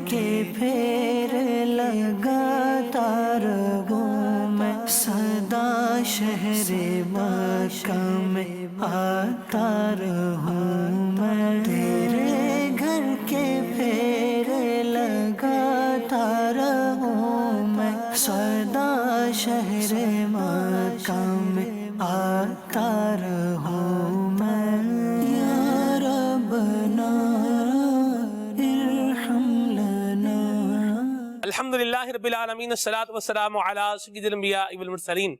کے پھیر لگاتا رہوں میں، سدا شہر مکہ میں آتا رہوں میں، تیرے گھر کے پھیر لگاتا رہوں میں، سدا شہر مکہ میں آتا رہوں میں، یا ربنا ارحم لنا۔ الحمدللہ رب العالمین، الصلاۃ والسلام علی سید الانبیاء والمرسلین،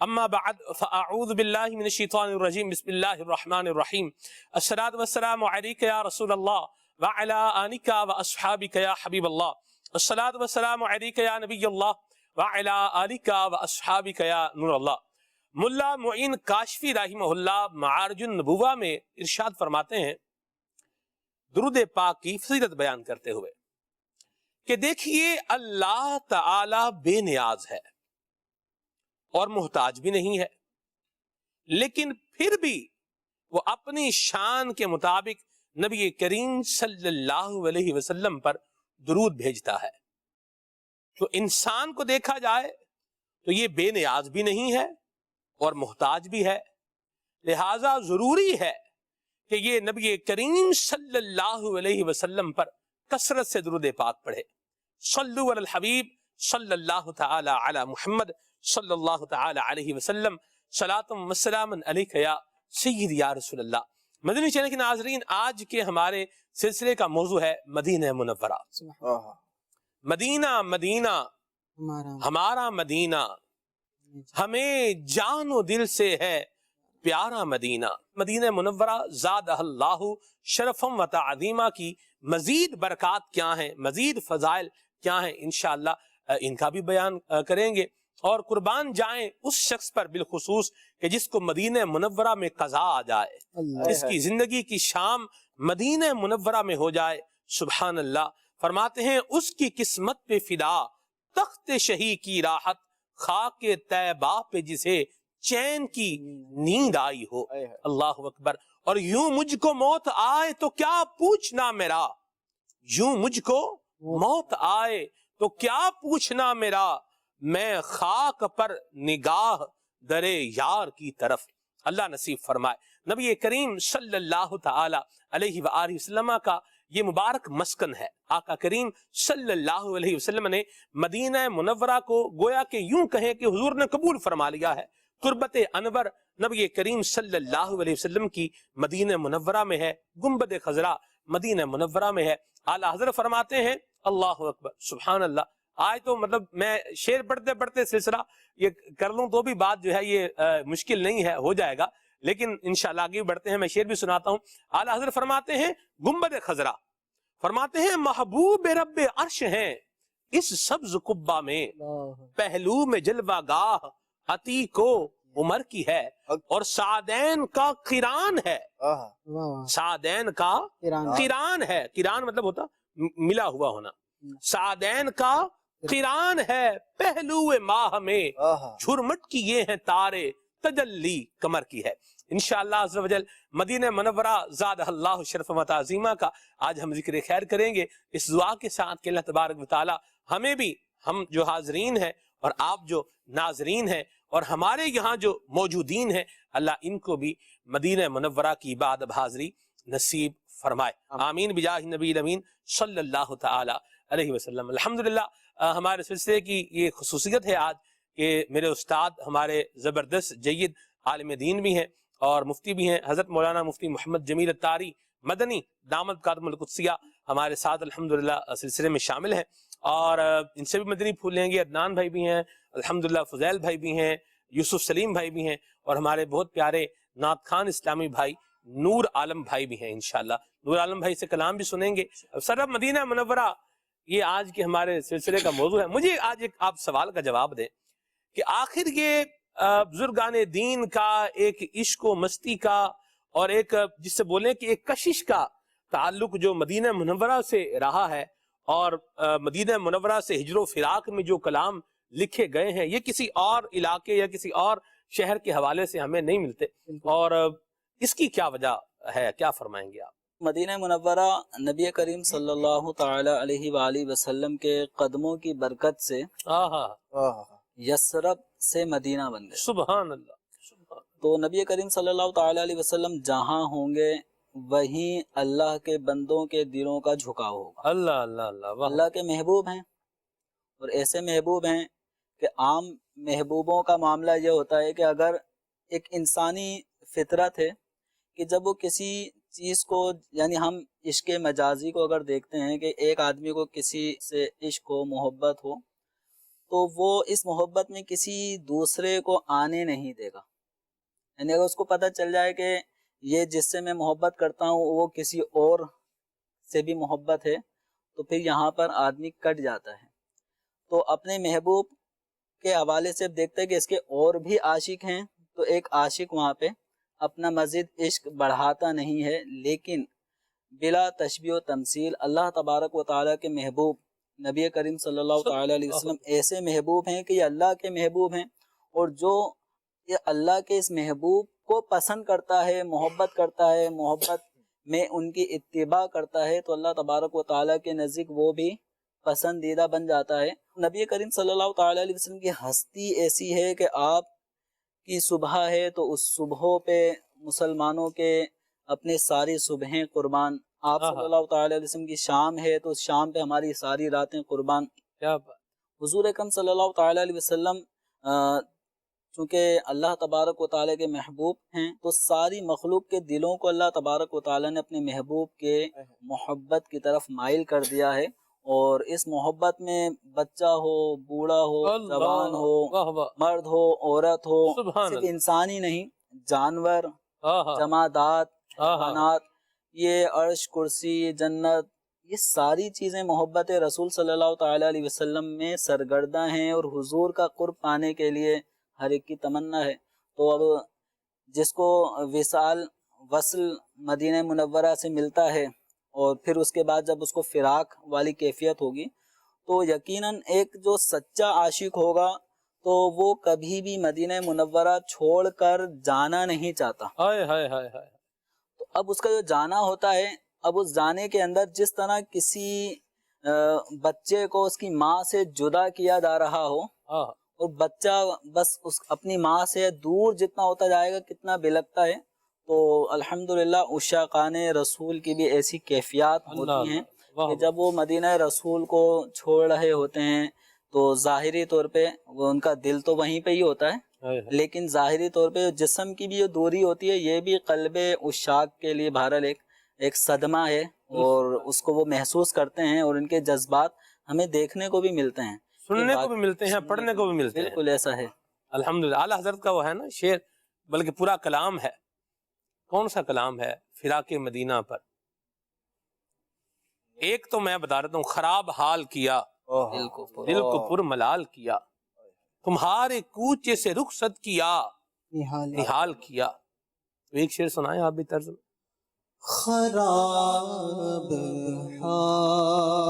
اما بعد فاعوذ باللہ من الشیطان الرجیم، بسم اللہ الرحمن الرحیم، الصلاۃ والسلام علیک یا رسول اللہ وعلی آلک واصحابک یا حبیب اللہ، الصلاۃ والسلام علیک یا نبی اللہ وعلی آلک واصحابک یا نور اللہ۔ ملا معین کاشفی رحمہ اللہ معارج النبوہ میں ارشاد فرماتے ہیں درود پاک کی فضیلت بیان کرتے ہوئے کہ دیکھیے اللہ تعالی بے نیاز ہے اور محتاج بھی نہیں ہے، لیکن پھر بھی وہ اپنی شان کے مطابق نبی کریم صلی اللہ علیہ وسلم پر درود بھیجتا ہے۔ تو انسان کو دیکھا جائے تو یہ بے نیاز بھی نہیں ہے اور محتاج بھی ہے، لہذا ضروری ہے کہ یہ نبی کریم صلی اللہ علیہ وسلم پر کثرت سے درود پاک پڑھے۔ صلو علی الحبیب صلی اللہ تعالی علی محمد صلی اللہ تعالی علیہ وسلم، صلاۃ و سلام علیک یا سید یا رسول اللہ۔ مدنی چینل کے ناظرین، آج کے ہمارے سلسلے کا موضوع ہے مدینہ منورہ۔ مدینہ مدینہ ہمارا مدینہ، ہمیں جان و دل سے ہے پیارا مدینہ۔ مدینہ منورہ زادہ اللہ شرفم و تعظیمہ کی مزید برکات کیا ہیں، مزید فضائل کیا ہیں، انشاءاللہ ان کا بھی بیان کریں گے، اور قربان جائیں اس شخص پر بالخصوص کہ جس کو مدینہ منورہ میں قضا آ جائے، جس کی زندگی کی شام مدینہ منورہ میں ہو جائے۔ سبحان اللہ۔ فرماتے ہیں اس کی قسمت پہ فدا تخت شہی کی راحت، خاک طیبہ پہ جسے چین کی نیند آئی ہو۔ اللہ اکبر۔ اور یوں مجھ کو موت آئے تو کیا پوچھنا میرا، یوں مجھ کو موت آئے تو کیا پوچھنا میرا، میں خاک پر نگاہ درے یار کی طرف۔ اللہ نصیب فرمائے۔ نبی کریم صلی اللہ تعالی علیہ وآلہ وسلم کا یہ مبارک مسکن ہے۔ آقا کریم صلی اللہ علیہ وسلم نے مدینہ منورہ کو گویا کہ یوں کہیں کہ حضور نے قبول فرما لیا ہے۔ تربت انور نبی کریم صلی اللہ علیہ وسلم کی مدینہ منورہ میں ہے، گنبد خضرا مدینہ منورہ میں ہے۔ اعلیٰ حضرت فرماتے ہیں اللہ اکبر سبحان اللہ۔ آج تو مطلب میں شعر پڑھتے پڑھتے سلسلہ یہ کر لوں تو بھی بات جو ہے یہ مشکل نہیں ہے، ہو جائے گا، لیکن انشاءاللہ آگے بڑھتے ہیں، میں شعر بھی سناتا ہوں۔ اعلیٰ حضرت فرماتے ہیں گنبد خضرا، فرماتے ہیں محبوب رب عرش ہیں اس سبز قبہ میں، پہلو میں جلوہ گاہ عتیق و عمر کی ہے، اور سعدین کا قران ہے، سعدین کا قران ہے، قران مطلب ہوتا ملا ہوا ہونا، سعدین کا قران ہے، پہلو ماہ میں جھرمٹ کی یہ ہیں تارے، تجلی کمر کی ہے۔ انشاءاللہ عز و جل مدینہ منورہ زادہ اللہ شرف و تعظیمہ کا آج ہم ذکر خیر کریں گے، اس دعا کے ساتھ کہ اللہ تبارک و تعالی ہمیں بھی، ہم جو حاضرین ہیں اور آپ جو ناظرین ہیں اور ہمارے یہاں جو موجودین ہیں، اللہ ان کو بھی مدینہ منورہ کی عبادت حاضری نصیب فرمائے، آمین بجاہ نبی الامین صلی اللہ تعالی علیہ وسلم۔ الحمدللہ ہمارے سلسلے کی یہ خصوصیت ہے آج کہ میرے استاد ہمارے زبردست جید عالم دین بھی ہیں اور مفتی بھی ہیں، حضرت مولانا مفتی محمد جمیل الطاری مدنی دامت قادم القدسیہ ہمارے ساتھ الحمدللہ سلسلے میں شامل ہیں، اور ان سے بھی مدنی پھول لیں گے۔ عدنان بھائی بھی ہیں الحمدللہ، فضیل بھائی بھی ہیں، یوسف سلیم بھائی بھی ہیں، اور ہمارے بہت پیارے نعت خان اسلامی بھائی نور عالم بھائی بھی ہیں۔ انشاءاللہ نور عالم بھائی سے کلام بھی سنیں گے۔ سر مدینہ منورہ یہ آج کے ہمارے سلسلے کا موضوع ہے۔ مجھے آج ایک آپ سوال کا جواب دیں کہ آخر یہ بزرگان دین کا ایک عشق و مستی کا اور ایک جس سے بولیں کہ ایک کشش کا تعلق جو مدینہ منورہ سے رہا ہے، اور مدینہ منورہ سے ہجر و فراق میں جو کلام لکھے گئے ہیں، یہ کسی اور علاقے یا کسی اور شہر کے حوالے سے ہمیں نہیں ملتے، اور اس کی کیا وجہ ہے، کیا فرمائیں گے آپ؟ مدینہ منورہ نبی کریم صلی اللہ تعالی علیہ وآلہ وسلم کے قدموں کی برکت سے یثرب سے مدینہ بن گئے. سبحان اللہ. تو نبی کریم صلی اللہ تعالی علیہ وسلم جہاں ہوں گے وہیں اللہ کے بندوں کے دلوں کا جھکاؤ ہوگا. اللہ اللہ اللہ. اللہ کے محبوب ہیں اور ایسے محبوب ہیں کہ عام محبوبوں کا معاملہ یہ ہوتا ہے کہ اگر ایک انسانی فطرت ہے کہ جب وہ کسی چیز کو، یعنی ہم عشق مجازی کو اگر دیکھتے ہیں کہ ایک آدمی کو کسی سے عشق ہو، محبت ہو، تو وہ اس محبت میں کسی دوسرے کو آنے نہیں دے گا. یعنی اگر اس کو پتہ چل جائے کہ یہ جس سے میں محبت کرتا ہوں وہ کسی اور سے بھی محبت ہے تو پھر یہاں پر آدمی کٹ جاتا ہے. تو اپنے محبوب کے حوالے سے دیکھتے ہیں کہ اس کے اور بھی عاشق ہیں، تو ایک عاشق وہاں پہ اپنا مزید عشق بڑھاتا نہیں ہے، لیکن بلا تشبیہ و تمثیل اللہ تبارک و تعالیٰ کے محبوب نبی کریم صلی اللہ تعالیٰ علیہ وسلم ایسے محبوب ہیں کہ یہ اللہ کے محبوب ہیں، اور جو یہ اللہ کے اس محبوب کو پسند کرتا ہے، محبت کرتا ہے، محبت میں ان کی اتباع کرتا ہے، تو اللہ تبارک و تعالیٰ کے نزدیک وہ بھی پسندیدہ بن جاتا ہے. نبی کریم صلی اللہ تعالیٰ علیہ وسلم کی ہستی ایسی ہے کہ آپ کی صبح ہے تو اس صبحوں پہ مسلمانوں کے اپنے ساری صبحیں قربان. آپ صلی اللہ تعالیٰ علیہ وسلم کی شام ہے تو اس شام پہ ہماری ساری راتیں قربان. کیا بات. حضور اکرم صلی اللہ تعالیٰ علیہ وسلم چونکہ اللہ تبارک و تعالیٰ کے محبوب ہیں تو ساری مخلوق کے دلوں کو اللہ تبارک و تعالیٰ نے اپنے محبوب کے محبت کی طرف مائل کر دیا ہے. اور اس محبت میں بچہ ہو، بوڑھا ہو، جوان ہو، مرد ہو، عورت ہو، صرف انسان ہی نہیں، جانور، جمادات، حیوانات، یہ عرش، کرسی، جنت، یہ ساری چیزیں محبت رسول صلی اللہ تعالیٰ علیہ وسلم میں سرگرداں ہیں اور حضور کا قرب پانے کے لیے ہر ایک کی تمنا ہے. تو اب جس کو وصل مدینہ منورہ سے ملتا ہے اور پھر اس کے بعد جب اس کو فراق والی کیفیت ہوگی تو یقیناً ایک جو سچا عاشق ہوگا تو وہ کبھی بھی مدینہ منورہ چھوڑ کر جانا نہیں چاہتا. تو اب اس کا جو جانا ہوتا ہے، اب اس جانے کے اندر جس طرح کسی بچے کو اس کی ماں سے جدا کیا جا رہا ہو اور بچہ بس اپنی ماں سے دور جتنا ہوتا جائے گا کتنا بلکتا ہے، تو الحمدللہ عشاقان رسول کی بھی ایسی کیفیات ہوتی ہیں کہ جب وہ مدینہ رسول کو چھوڑ رہے ہوتے ہیں تو ظاہری طور پہ وہ ان کا دل تو وہیں پہ ہی ہوتا ہے، لیکن ظاہری طور پہ جسم کی بھی جو دوری ہوتی ہے یہ بھی قلب عشاق کے لیے بہرحال ایک صدمہ ہے، اور اس کو وہ محسوس کرتے ہیں اور ان کے جذبات ہمیں دیکھنے کو بھی ملتے ہیں، سننے کو بھی ملتے ہیں، پڑھنے کو بھی ملتے ہیں. بالکل ایسا ہے. الحمدللہ. اعلیٰ حضرت کا وہ ہے نا شعر، بلکہ پورا کلام ہے. کون سا کلام ہے؟ فراق مدینہ پر. ایک تو میں بتا رہتا ہوں، خراب حال کیا، دل کو پر ملال کیا، تمہارے کوچے سے رخصت کیا، نحال کیا. تو ایک شعر سنائیں آپ بھی طرز میں. خراب حال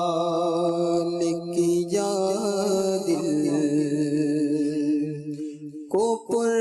کیا دل کو پر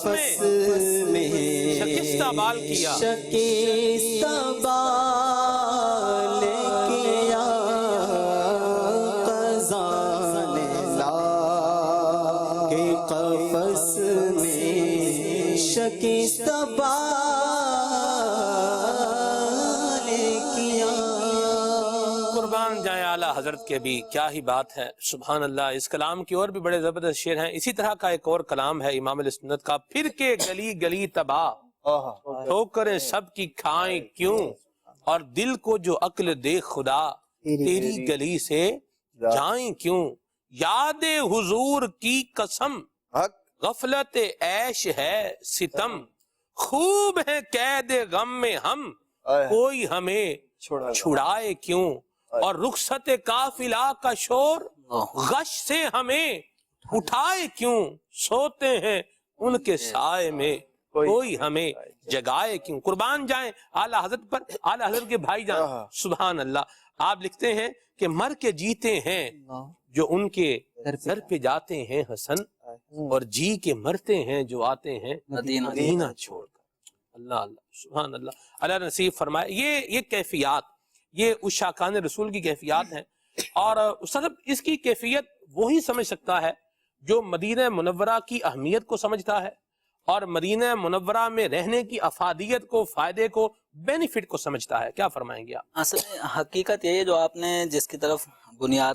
میں شکستہ بال کیا، شکستہ بال کیا، قضا نے لا کے قفس میں شکستہ بال کیا۔ قربان جائیں اعلیٰ حضرت کے بھی، کیا ہی بات ہے، سبحان اللہ۔ اس کلام کی اور بھی بڑے زبردست شعر ہیں۔ اسی طرح کا ایک اور کلام ہے امام علیہ سنت کا، پھر کے گلی گلی تباہ، ٹھوکریں سب کی کھائیں کیوں، اور دل کو جو عقل دے خدا، تیری گلی سے جائیں کیوں، یاد حضور کی قسم، غفلت عیش ہے ستم، خوب ہے قید غم میں ہم، کوئی ہمیں چھڑائے کیوں، اور رخصت قافلہ کا شور، غش سے ہمیں اٹھائے کیوں، سوتے ہیں ان کے سائے میں، کوئی ہمیں جگائے کیوں۔ قربان جائیں اعلیٰ حضرت پر، اعلیٰ حضرت کے بھائی جان، سبحان اللہ۔ آپ لکھتے ہیں کہ مر کے جیتے ہیں جو ان کے سر پہ جاتے ہیں حسن، اور جی کے مرتے ہیں جو آتے ہیں مدینہ چھوڑ کر۔ اللہ اللہ، سبحان اللہ۔ اللہ نصیب فرمائے یہ کیفیات، یہ اس شاکان رسول کی کیفیات ہیں، اور صرف اس کی کیفیت وہی سمجھ سکتا ہے جو مدینہ منورہ کی اہمیت کو سمجھتا ہے، اور مدینہ منورہ میں رہنے کی افادیت کو، فائدے کو، بینیفٹ کو سمجھتا ہے۔ کیا فرمائیں گے آپ؟ اصل میں حقیقت یہ ہے جو آپ نے جس کی طرف بنیاد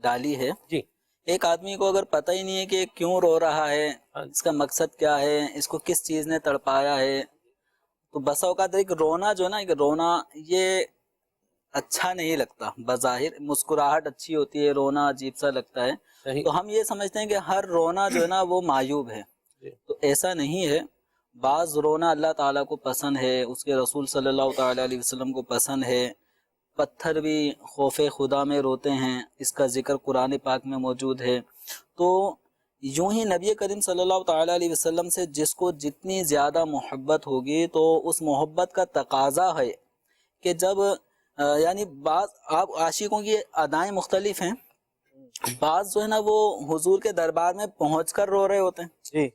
ڈالی ہے، جی، ایک آدمی کو اگر پتہ ہی نہیں ہے کہ کیوں رو رہا ہے، اس کا مقصد کیا ہے، اس کو کس چیز نے تڑپایا ہے، تو بسا اوقات ایک رونا جو ہے نا، ایک رونا یہ اچھا نہیں لگتا، بظاہر مسکراہٹ اچھی ہوتی ہے، رونا عجیب سا لگتا ہے، صحیح۔ تو ہم یہ سمجھتے ہیں کہ ہر رونا جو ہے نا وہ معیوب ہے، تو ایسا نہیں ہے۔ بعض رونا اللہ تعالیٰ کو پسند ہے، اس کے رسول صلی اللہ تعالیٰ علیہ وسلم کو پسند ہے، پتھر بھی خوف خدا میں روتے ہیں، اس کا ذکر قرآن پاک میں موجود ہے۔ تو یوں ہی نبی کریم صلی اللہ تعالیٰ علیہ وسلم سے جس کو جتنی زیادہ محبت ہوگی تو اس محبت کا تقاضا ہے کہ جب یعنی بعض آپ عاشقوں کی ادائیں مختلف ہیں، بعض جو ہے نا وہ حضور کے دربار میں پہنچ کر رو رہے ہوتے ہیں،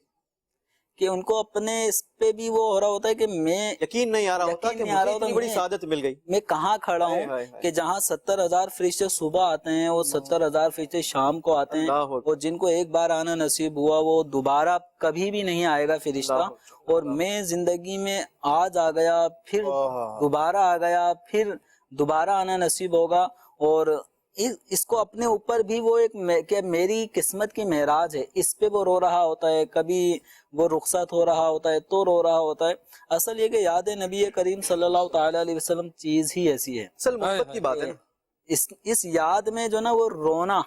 کہ ان کو اپنے اس پہ بھی وہ ہو رہا ہوتا ہے کہ میں یقین نہیں آ رہا ہوتا کہ مجھے اتنی بڑی سعادت مل گئی، میں کہاں کھڑا ہوں، کہ جہاں 70,000 فرشتے صبح آتے ہیں، وہ 70,000 فرشتے شام کو آتے ہیں، اور جن کو ایک بار آنا نصیب ہوا وہ دوبارہ کبھی بھی نہیں آئے گا فرشتہ، اور میں زندگی میں آج آ گیا، پھر دوبارہ آ گیا، پھر دوبارہ آنا نصیب ہوگا، اور اس کو اپنے اوپر بھی وہ ایک کہ میری قسمت کی معراج ہے، اس پہ وہ رو رہا ہوتا ہے، کبھی وہ رخصت ہو رہا ہوتا ہے تو رو رہا ہوتا ہے۔ اصل یہ کہ یاد نبی کریم صلی اللہ تعالیٰ علیہ وسلم چیز ہی ایسی ہے، اصل محبت کی بات ہے نا، اس یاد میں جو نا وہ رونا،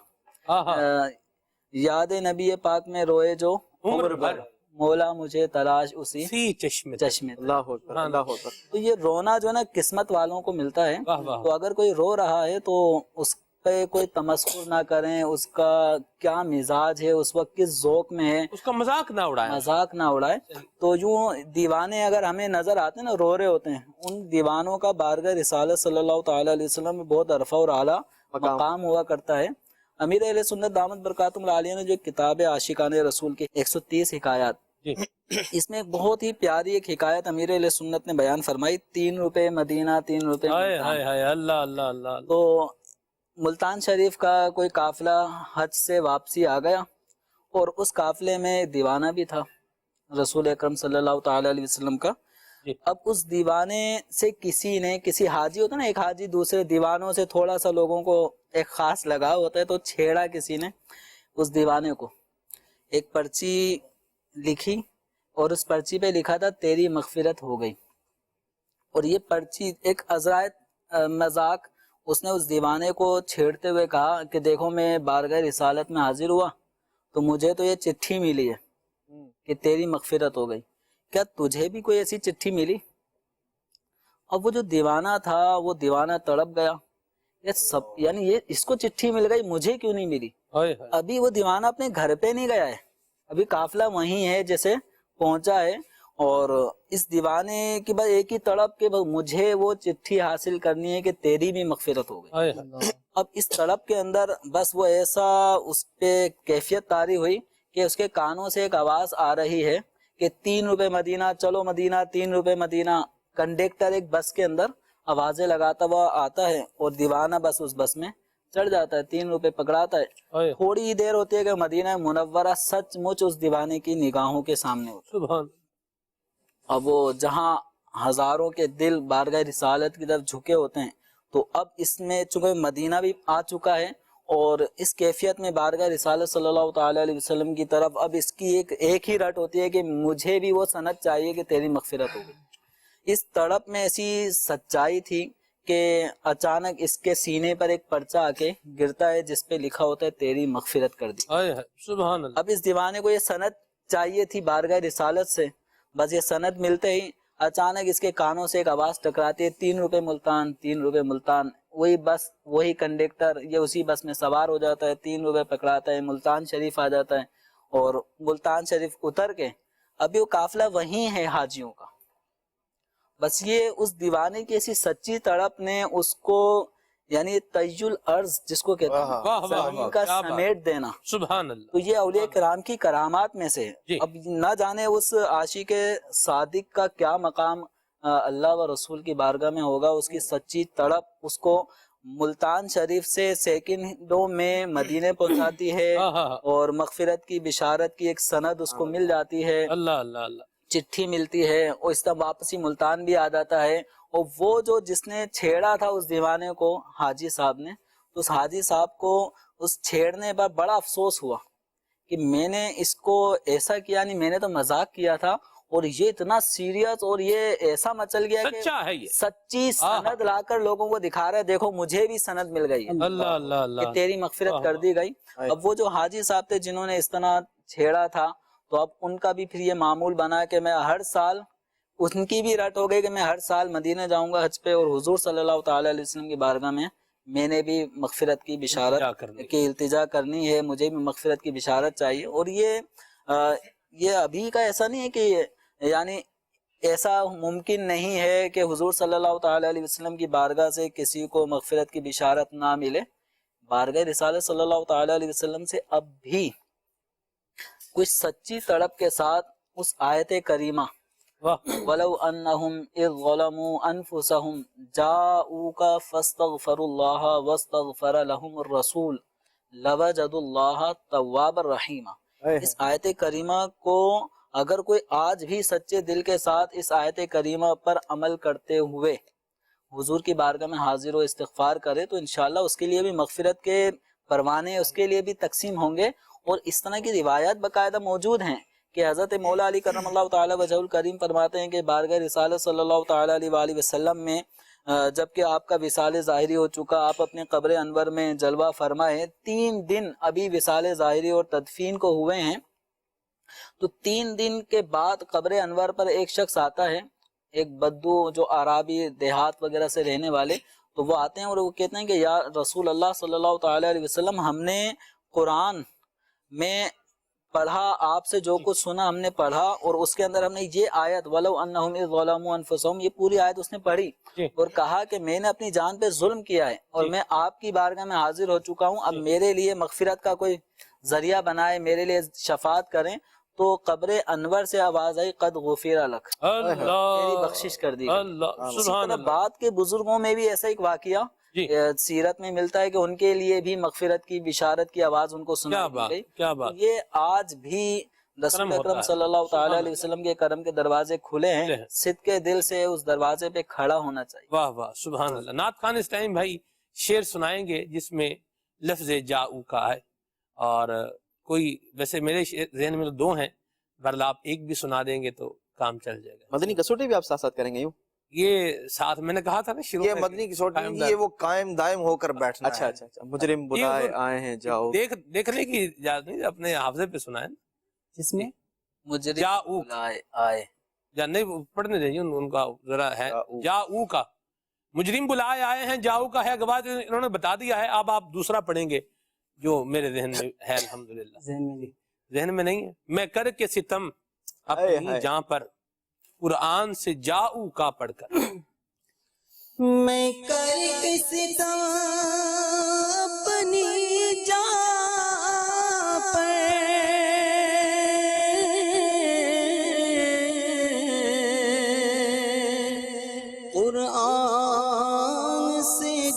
یاد نبی پاک میں روئے جو عمر بھر، مولا مجھے تلاش اسی چشمے۔ اللہ اکبر، اللہ اکبر۔ تو یہ رونا جو ہے نا قسمت والوں کو ملتا ہے، تو اگر کوئی رو رہا ہے تو اس پہ کوئی تمسخر نہ کریں، اس کا کیا مزاج ہے، اس وقت کس ذوق میں ہے، اس کا مذاق نہ اڑائیں، مذاق نہ اڑائے۔ تو یوں دیوانے اگر ہمیں نظر آتے ہیں نا رو رہے ہوتے ہیں، ان دیوانوں کا بارگاہ رسالت صلی اللہ تعالیٰ علیہ وسلم میں بہت عرفہ اور اعلیٰ مقام ہوا کرتا ہے۔ امیر اہل سنت دامت برکاتہم العالیہ نے جو کتاب ہے عاشقان رسول کے 130 حکایات، اس میں ایک بہت ہی پیاری ایک حکایت امیر علیہ سنت نے بیان فرمائی، 3 روپے مدینہ 3 روپے ملتان۔ اللہ اللہ اللہ۔ تو ملتان شریف کا کوئی قافلہ حج سے واپسی آ گیا، اور اس قافلے میں دیوانہ بھی تھا رسول اکرم صلی اللہ تعالیٰ علیہ وسلم کا۔ اب اس دیوانے سے کسی نے، کسی حاجی ہوتا ہے نا، ایک حاجی دوسرے دیوانوں سے تھوڑا سا لوگوں کو ایک خاص لگاؤ ہوتا ہے، تو چھیڑا کسی نے اس دیوانے کو، ایک پرچی لکھی، اور اس پرچی پہ لکھا تھا تیری مغفرت ہو گئی، اور یہ پرچی ایک عذرائے مذاق اس نے اس دیوانے کو چھیڑتے ہوئے کہا کہ دیکھو میں بارگاہ رسالت میں حاضر ہوا تو مجھے تو یہ چٹھی ملی ہے کہ تیری مغفرت ہو گئی، کیا تجھے بھی کوئی ایسی چٹھی ملی؟ اب وہ جو دیوانہ تھا وہ دیوانہ تڑپ گیا، یہ سب یعنی یہ اس کو چٹھی مل گئی، مجھے کیوں نہیں ملی؟ ابھی وہ دیوانہ اپنے گھر پہ نہیں گیا ہے، ابھی قافلہ وہیں ہے جیسے پہنچا ہے، اور اس دیوانے کی بس ایک ہی تڑپ کہ مجھے وہ چٹھی حاصل کرنی ہے کہ تیری بھی مغفرت ہو گئی۔ اب اس تڑپ کے اندر بس وہ ایسا اس پہ کیفیت طاری ہوئی کہ اس کے کانوں سے ایک آواز آ رہی ہے کہ 3 روپے مدینہ، چلو مدینہ، 3 روپے مدینہ. کنڈکٹر ایک بس کے اندر آوازیں لگاتا ہوا آتا ہے اور دیوانہ بس اس بس میں چڑھ جاتا ہے، 3 روپے پکڑاتا ہے. تھوڑی ہی دیر ہوتی ہے کہ مدینہ منورہ سچ مچ اس دیوانے کی نگاہوں کے سامنے ہوتا ہے. سبحان. اب وہ جہاں ہزاروں کے دل بارگاہ رسالت کی طرف جھکے ہوتے ہیں، تو اب اس میں چونکہ مدینہ بھی آ چکا ہے اور اس کیفیت میں بارگاہ رسالت صلی اللہ تعالی علیہ وسلم کی طرف اب اس کی ایک ہی رٹ ہوتی ہے کہ مجھے بھی وہ سند چاہیے کہ تیری مغفرت ہوگی. اس تڑپ میں ایسی سچائی تھی کہ اچانک اس کے سینے پر ایک پرچہ آ کے گرتا ہے جس پہ لکھا ہوتا ہے تیری مغفرت کر دی. سبحان اللہ. اب اس دیوانے کو یہ سند چاہیے تھی بارگاہ رسالت سے، بس یہ سند ملتے ہی اچانک اس کے کانوں سے ایک آواز ٹکراتی ہے، 3 روپے ملتان، 3 روپے ملتان. وہی بس، وہی کنڈکٹر یہ اسی بس میں سوار ہو جاتا ہے، 3 روپے پکڑاتا ہے، ملتان شریف آ جاتا ہے اور ملتان شریف اتر کے ابھی وہ قافلہ وہیں ہے حاجیوں کا. بس یہ اس دیوانے کی ایسی سچی تڑپ نے اس کو، یعنی طی الارض جس کو کہتے ہیں زمین کا سمیٹ دینا، سبحان اللہ. تو یہ اولیاء کرام کی کرامات میں سے. جی. اب نہ جانے اس عاشق صادق کا کیا مقام اللہ و رسول کی بارگاہ میں ہوگا، اس کی سچی تڑپ اس کو ملتان شریف سے سیکنڈوں میں مدینے پہنچاتی ہے اور مغفرت کی بشارت کی ایک سند اس کو مل جاتی ہے. اللہ اللہ اللہ. چٹھی ملتی ہے اور اس طرح واپسی ملتان بھی آ جاتا ہے. اور وہ جو جس نے چھیڑا تھا اس دیوانے کو، حاجی صاحب نے، تو اس حاجی صاحب کو اس چھیڑنے پر بڑا افسوس ہوا کہ میں نے اس کو ایسا کیا نہیں، میں نے تو مذاق کیا تھا اور یہ اتنا سیریس اور یہ ایسا مچل گیا کہ سچا ہے یہ. سچی سند لا کر لوگوں کو دکھا رہا ہے، دیکھو مجھے بھی سند مل گئی ہے اللہ اللہ اللہ. کہ تیری مغفرت کر دی گئی. اب وہ جو حاجی صاحب تھے جنہوں نے اس طرح چھیڑا تھا، تو اب ان کا بھی پھر یہ معمول بنا کہ میں ہر سال، ان کی بھی رٹ ہو گئی کہ میں ہر سال مدینہ جاؤں گا حج پہ اور حضور صلی اللہ تعالی علیہ وسلم کی بارگاہ میں نے بھی مغفرت کی بشارت کی التجا کرنی ہے، مجھے بھی مغفرت کی بشارت چاہیے. اور یہ ابھی کا ایسا نہیں ہے کہ یعنی ایسا ممکن نہیں ہے کہ حضور صلی اللہ تعالی علیہ وسلم کی بارگاہ سے کسی کو مغفرت کی بشارت نہ ملے. بارگاہ رسالت صلی اللہ تعالی علیہ وسلم سے اب بھی کچھ سچی تڑپ کے ساتھ اس آیت کریمہ وَلَوْ أَنَّهُمْ إِذْ ظَلَمُوا أَنفُسَهُمْ جَاءُوكَ فَاسْتَغْفَرُوا اللَّهَ وَاسْتَغْفَرَ لَهُمُ الرَّسُولُ لَوَجَدُوا اللَّهَ تَوَّابًا رَحِيمًا. اس آیت کریمہ کو اگر کوئی آج بھی سچے دل کے ساتھ اس آیت کریمہ پر عمل کرتے ہوئے حضور کی بارگاہ میں حاضر و استغفار کرے تو انشاءاللہ اس کے لیے بھی مغفرت کے پروانے اس کے لیے بھی تقسیم ہوں گے. اور اس طرح کی روایات باقاعدہ موجود ہیں کہ حضرت مولا علی کرم اللہ تعالی وجہ الکریم فرماتے ہیں کہ بارگاہ رسالت صلی اللہ تعالی علیہ وآلہ وسلم میں جبکہ آپ کا وصال ظاہری ہو چکا، آپ اپنے قبر انور میں جلوہ فرمائے، 3 دن ابھی وصال ظاہری اور تدفین کو ہوئے ہیں، تو 3 دن کے بعد قبر انور پر ایک شخص آتا ہے، ایک بدو جو عرابی دیہات وغیرہ سے رہنے والے، تو وہ آتے ہیں اور وہ کہتے ہیں کہ یا رسول اللہ صلی اللہ تعالی علیہ وسلم، ہم نے قرآن میں پڑھا، آپ سے جو کچھ سنا ہم نے پڑھا، اور اس کے اندر ہم نے یہ آیت وَلَوْ أَنَّهُمْ إِذْ ظَلَمُوا أَنفُسَهُمْ یہ پوری آیت اس نے پڑھی اور کہا کہ میں نے اپنی جان پہ ظلم کیا ہے اور میں آپ کی بارگاہ میں حاضر ہو چکا ہوں، اب میرے لیے مغفرت کا کوئی ذریعہ بنائے، میرے لیے شفاعت کریں. تو قبر انور سے آواز آئی قد غفر لک، تیری بخشش کر دی. سبحان اللہ. بعد کے بزرگوں میں بھی ایسا ایک واقعہ سیرت میں ملتا ہے کہ ان کے لیے بھی مغفرت کی بشارت کی آواز ان کو سنا گئی. یہ آج بھی رسول اکرم صلی اللہ تعالی علیہ وسلم کے کرم کے دروازے کھلے ہیں، صدقے دل سے اس دروازے پہ کھڑا ہونا چاہیے. واہ واہ سبحان اللہ. نعت خان اس ٹائم بھائی شعر سنائیں گے جس میں لفظ جاؤ کا ہے، اور کوئی ویسے میرے ذہن میں 2 ہیں، بہرحال آپ ایک بھی سنا دیں گے تو کام چل جائے گا. مدنی کسوٹی بھی آپ ساتھ ساتھ کریں گے؟ یوں یہ ساتھ میں نے کہا تھا نا شروع یہ مدنی کی سوٹی یہ وہ قائم دائم ہو کر بیٹھنا اچھا اچھا اچھا. مجرم بلائے آئے ہیں جاؤ، دیکھنے کی اجازت نہیں، اپنے حافظے پہ سنائیں. جس میں مجرم جاؤ آئے یا نہیں پڑھنے دیں ان کا ذرا ہے. جاؤ کا مجرم بلائے آئے ہیں، جاؤ کا ہے گواہ، انہوں نے بتا دیا ہے. اب آپ دوسرا پڑھیں گے جو میرے ذہن میں ہے الحمدللہ. ذہن میں نہیں ہے. میں کر کے ستم اپنی جاں پر قرآن سے جاؤ کا پڑھ کر، میں کر کے ستم اپنی جاں پر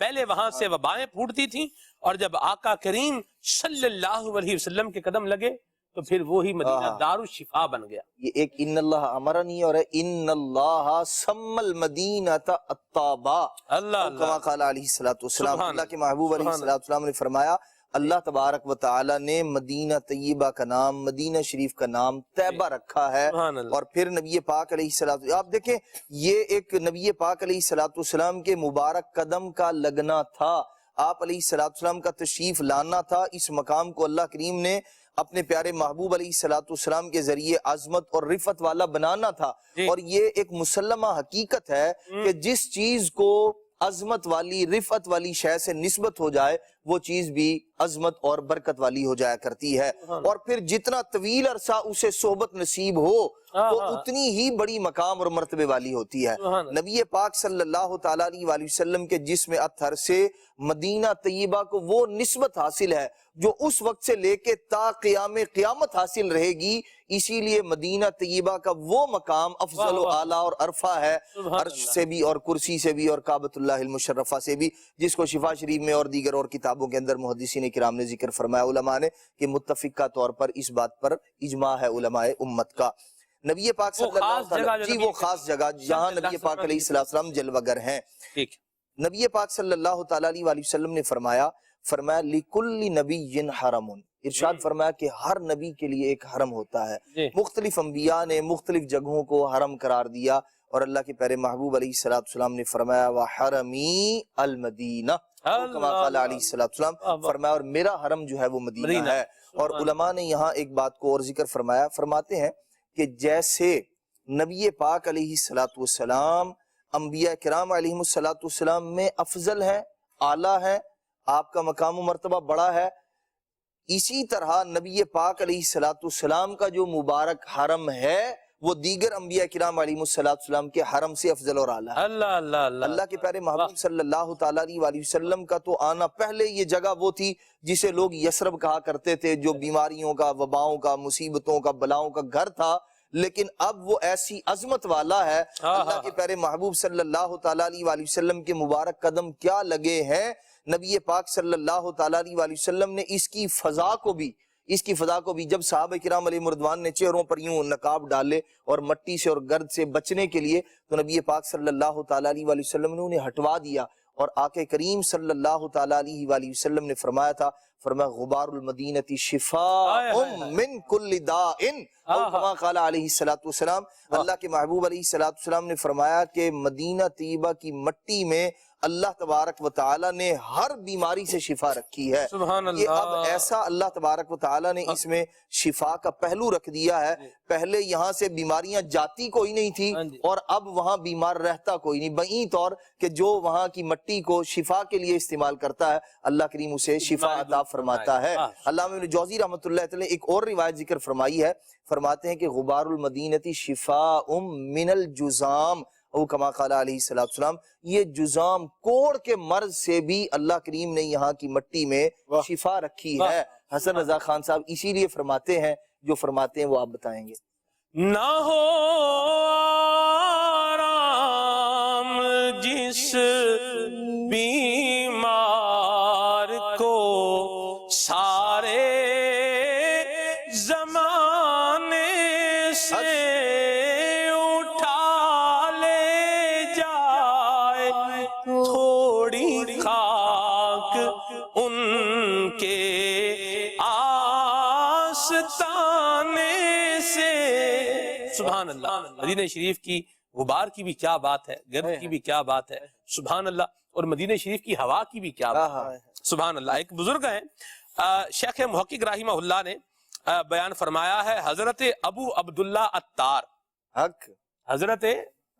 پہلے وہاں سے وبائیں پھوٹتی تھیں، اور جب آقا کریم صلی اللہ علیہ وسلم کے قدم لگے تو پھر وہی مدینہ دار الشفا بن گیا۔ یہ ایک ان اللہ امرنی اور ان اللہ سم المدینہ الطابہ، اللہ کما قال علیہ الصلوۃ والسلام، سبحان اللہ کے محبوب علیہ الصلوۃ والسلام نے فرمایا اللہ تبارک و تعالی نے مدینہ طیبہ کا نام، مدینہ شریف کا نام طیبہ رکھا ہے۔ سبحان اللہ۔ اور پھر نبی پاک علیہ الصلوۃ، آپ دیکھیں یہ ایک نبی پاک علیہ الصلوۃ والسلام کے مبارک قدم کا لگنا تھا، آپ علیہ الصلوۃ والسلام کا تشریف لانا تھا، اس مقام کو اللہ کریم نے اپنے پیارے محبوب علیہ الصلوۃ والسلام کے ذریعے عظمت اور رفعت والا بنانا تھا۔ اور یہ ایک مسلمہ حقیقت ہے کہ جس چیز کو عظمت والی رفعت والی شے سے نسبت ہو جائے وہ چیز بھی عظمت اور برکت والی ہو جایا کرتی ہے، اور پھر جتنا طویل عرصہ اسے صحبت نصیب ہو تو اتنی ہی بڑی مقام اور مرتبے والی ہوتی ہے۔ نبی پاک صلی اللہ تعالیٰ علیہ وآلہ وسلم کے جسم اطہر سے مدینہ طیبہ کو وہ نسبت حاصل ہے جو اس وقت سے لے کے تا قیام قیامت حاصل رہے گی، اسی لیے مدینہ طیبہ کا وہ مقام افضل و اعلیٰ اور عرفہ ہے، عرش سے بھی اور کرسی سے بھی اور کعبۃ اللہ المشرفہ سے بھی، جس کو شفا شریف میں اور دیگر اور کتابوں کے اندر محدثین کرام نے ذکر فرمایا، علماء نے، کہ متفقہ طور پر اس بات پر اجماع ہے علماء امت کا۔ نبی پاک صلی اللہ علیہ وسلم، جی وہ خاص جگہ جہاں نبی پاک علیہ السلام جلوہ گر ہیں۔ نبی پاک صلی اللہ تعالیٰ علیہ وسلم نے فرمایا لِكُلِّ نَبِيٍّ حَرَمٌ، ارشاد فرمایا کہ ہر نبی کے لیے ایک حرم ہوتا ہے۔ مختلف انبیاء نے مختلف جگہوں کو حرم قرار دیا، اور اللہ کے پیارے محبوب علیہ السلام نے فرمایا وَحَرَمِي الْمَدِينَةِ، کما قال علیہ السلام، فرمایا اور میرا حرم جو ہے وہ مدینہ ہے۔ اور علماء نے یہاں ایک بات کو اور ذکر فرمایا، فرماتے ہیں کہ جیسے نبی پاک علیہ السلام انبیاء کرام علیہ السلام میں افضل ہے، اعلیٰ ہے، آپ کا مقام و مرتبہ بڑا ہے، اسی طرح نبی پاک علیہ السلام کا جو مبارک حرم ہے وہ دیگر انبیاء کرام علیہ السلام کے حرم سے افضل اور اعلیٰ ہے۔ اللہ اللہ اللہ، اللہ کے پیارے محبوب صلی اللہ تعالیٰ علیہ وآلہ وسلم کا تو آنا، پہلے یہ جگہ وہ تھی جسے لوگ یثرب کہا کرتے تھے، جو بیماریوں کا، وباؤں کا، مصیبتوں کا، بلاؤں کا گھر تھا، لیکن اب وہ ایسی عظمت والا ہے۔ اللہ کے پیارے محبوب صلی اللہ تعالیٰ علیہ وآلہ وسلم کے مبارک قدم کیا لگے ہیں، نبی پاک صلی اللہ تعالیٰ علیہ وآلہ وسلم نے اس کی فضا کو بھی جب صحابہ کرام علیہ مردوان نے چہروں پر یوں نقاب ڈالے اور مٹی سے اور گرد سے بچنے کے لیے، تو نبی پاک صلی اللہ تعالیٰ علیہ وآلہ وسلم نے انہیں ہٹوا دیا، اور آقا کریم صلی اللہ تعالیٰ علیہ وآلہ وسلم نے فرمایا تھا، فرمایا غبار المدینہ شفاء من کل داء، او کما قال علیہ السلام، اللہ کے محبوب علیہ السلام نے فرمایا کہ مدینہ طیبہ کی مٹی میں اللہ تبارک و تعالی نے ہر بیماری سے شفا رکھی ہے۔ سبحان اللہ۔ یہ اب ایسا اللہ تبارک و تعالی نے اس میں شفا کا پہلو رکھ دیا ہے، پہلے یہاں سے بیماریاں جاتی کوئی نہیں تھی، اور اب وہاں بیمار رہتا کوئی نہیں، بہین طور کہ جو وہاں کی مٹی کو شفا کے لیے استعمال کرتا ہے اللہ کریم اسے شفا عطا فرماتا ہے۔ علامہ ابن جوزی رحمۃ اللہ علیہ ایک اور روایت ذکر فرمائی ہے، فرماتے ہیں کہ غبار المدینہ شفاء من الجذام، او کما قال علیہ السلام، یہ جذام کوڑ کے مرض سے بھی اللہ کریم نے یہاں کی مٹی میں شفا رکھی ہے۔ حسن رضا خان صاحب اسی لیے فرماتے ہیں جو فرماتے ہیں وہ آپ بتائیں گے۔ نہ ہو آرام جس بیمار کو سارے زمانے سے اٹھا لے جائے، تھوڑی خاک ان کے آستانے سے۔ سبحان اللہ، مدینہ شریف کی غبار کی بھی کیا بات ہے، گرد کی بھی کیا بات ہے، سبحان اللہ، اور مدینہ شریف کی ہوا کی بھی کیا بات ہے، سبحان اللہ۔ ایک بزرگ ہیں شیخ محقق رحمہ اللہ نے بیان فرمایا ہے، حضرت ابو عبداللہ عطار، حضرت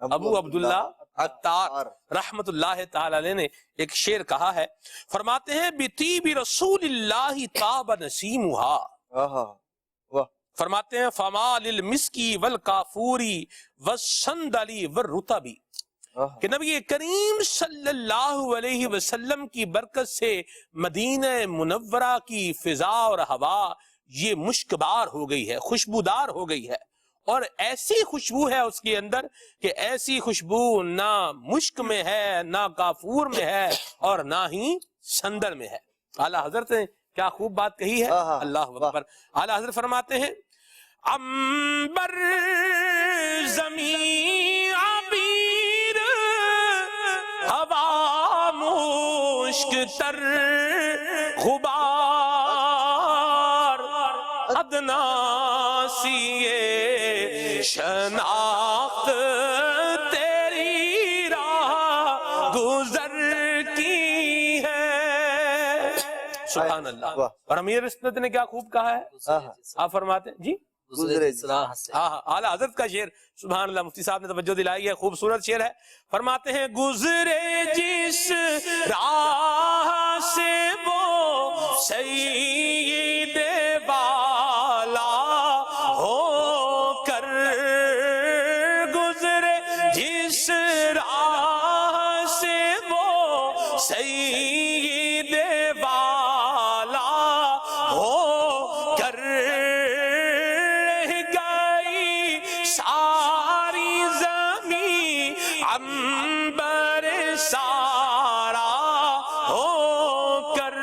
ابو عبداللہ عطار رحمت اللہ تعالی علیہ نے ایک شعر کہا ہے، فرماتے ہیں بِطِيبِ رسول اللہ طاب نسیمها، فرماتے ہیں فما للمسکی والکافوری والصندلی والرطبی، کہ نبی کریم صلی اللہ علیہ وسلم کی برکت سے مدینہ منورہ کی فضا اور ہوا یہ مشکبار ہو گئی ہے، خوشبودار ہو گئی ہے، اور ایسی خوشبو ہے اس کے اندر کہ ایسی خوشبو نہ مشک میں ہے، نہ کافور میں ہے، اور نہ ہی سندر میں ہے۔ اعلیٰ حضرت نے کیا خوب بات کہی ہے، اللہ اکبر۔ اعلیٰ حضرت فرماتے ہیں عنبر زمین عبیر ہوا مشک تر غبار ادنا سی شناخت تیری راہ گزر کی ہے۔ سبحان اللہ۔ اور امیر سنت نے کیا خوب کہا ہے، آپ فرماتے ہیں جی گزرے جس راہ سے۔ اعلیٰ حضرت کا شعر، سبحان اللہ، مفتی صاحب نے توجہ دلائی ہے، خوبصورت شعر ہے۔ فرماتے ہیں گزرے جس راہ سے وہ سید والا ہو کر، گزرے جس راہ سے وہ سید والا ہو کر، ساری زمین عنبر سارا ہو کر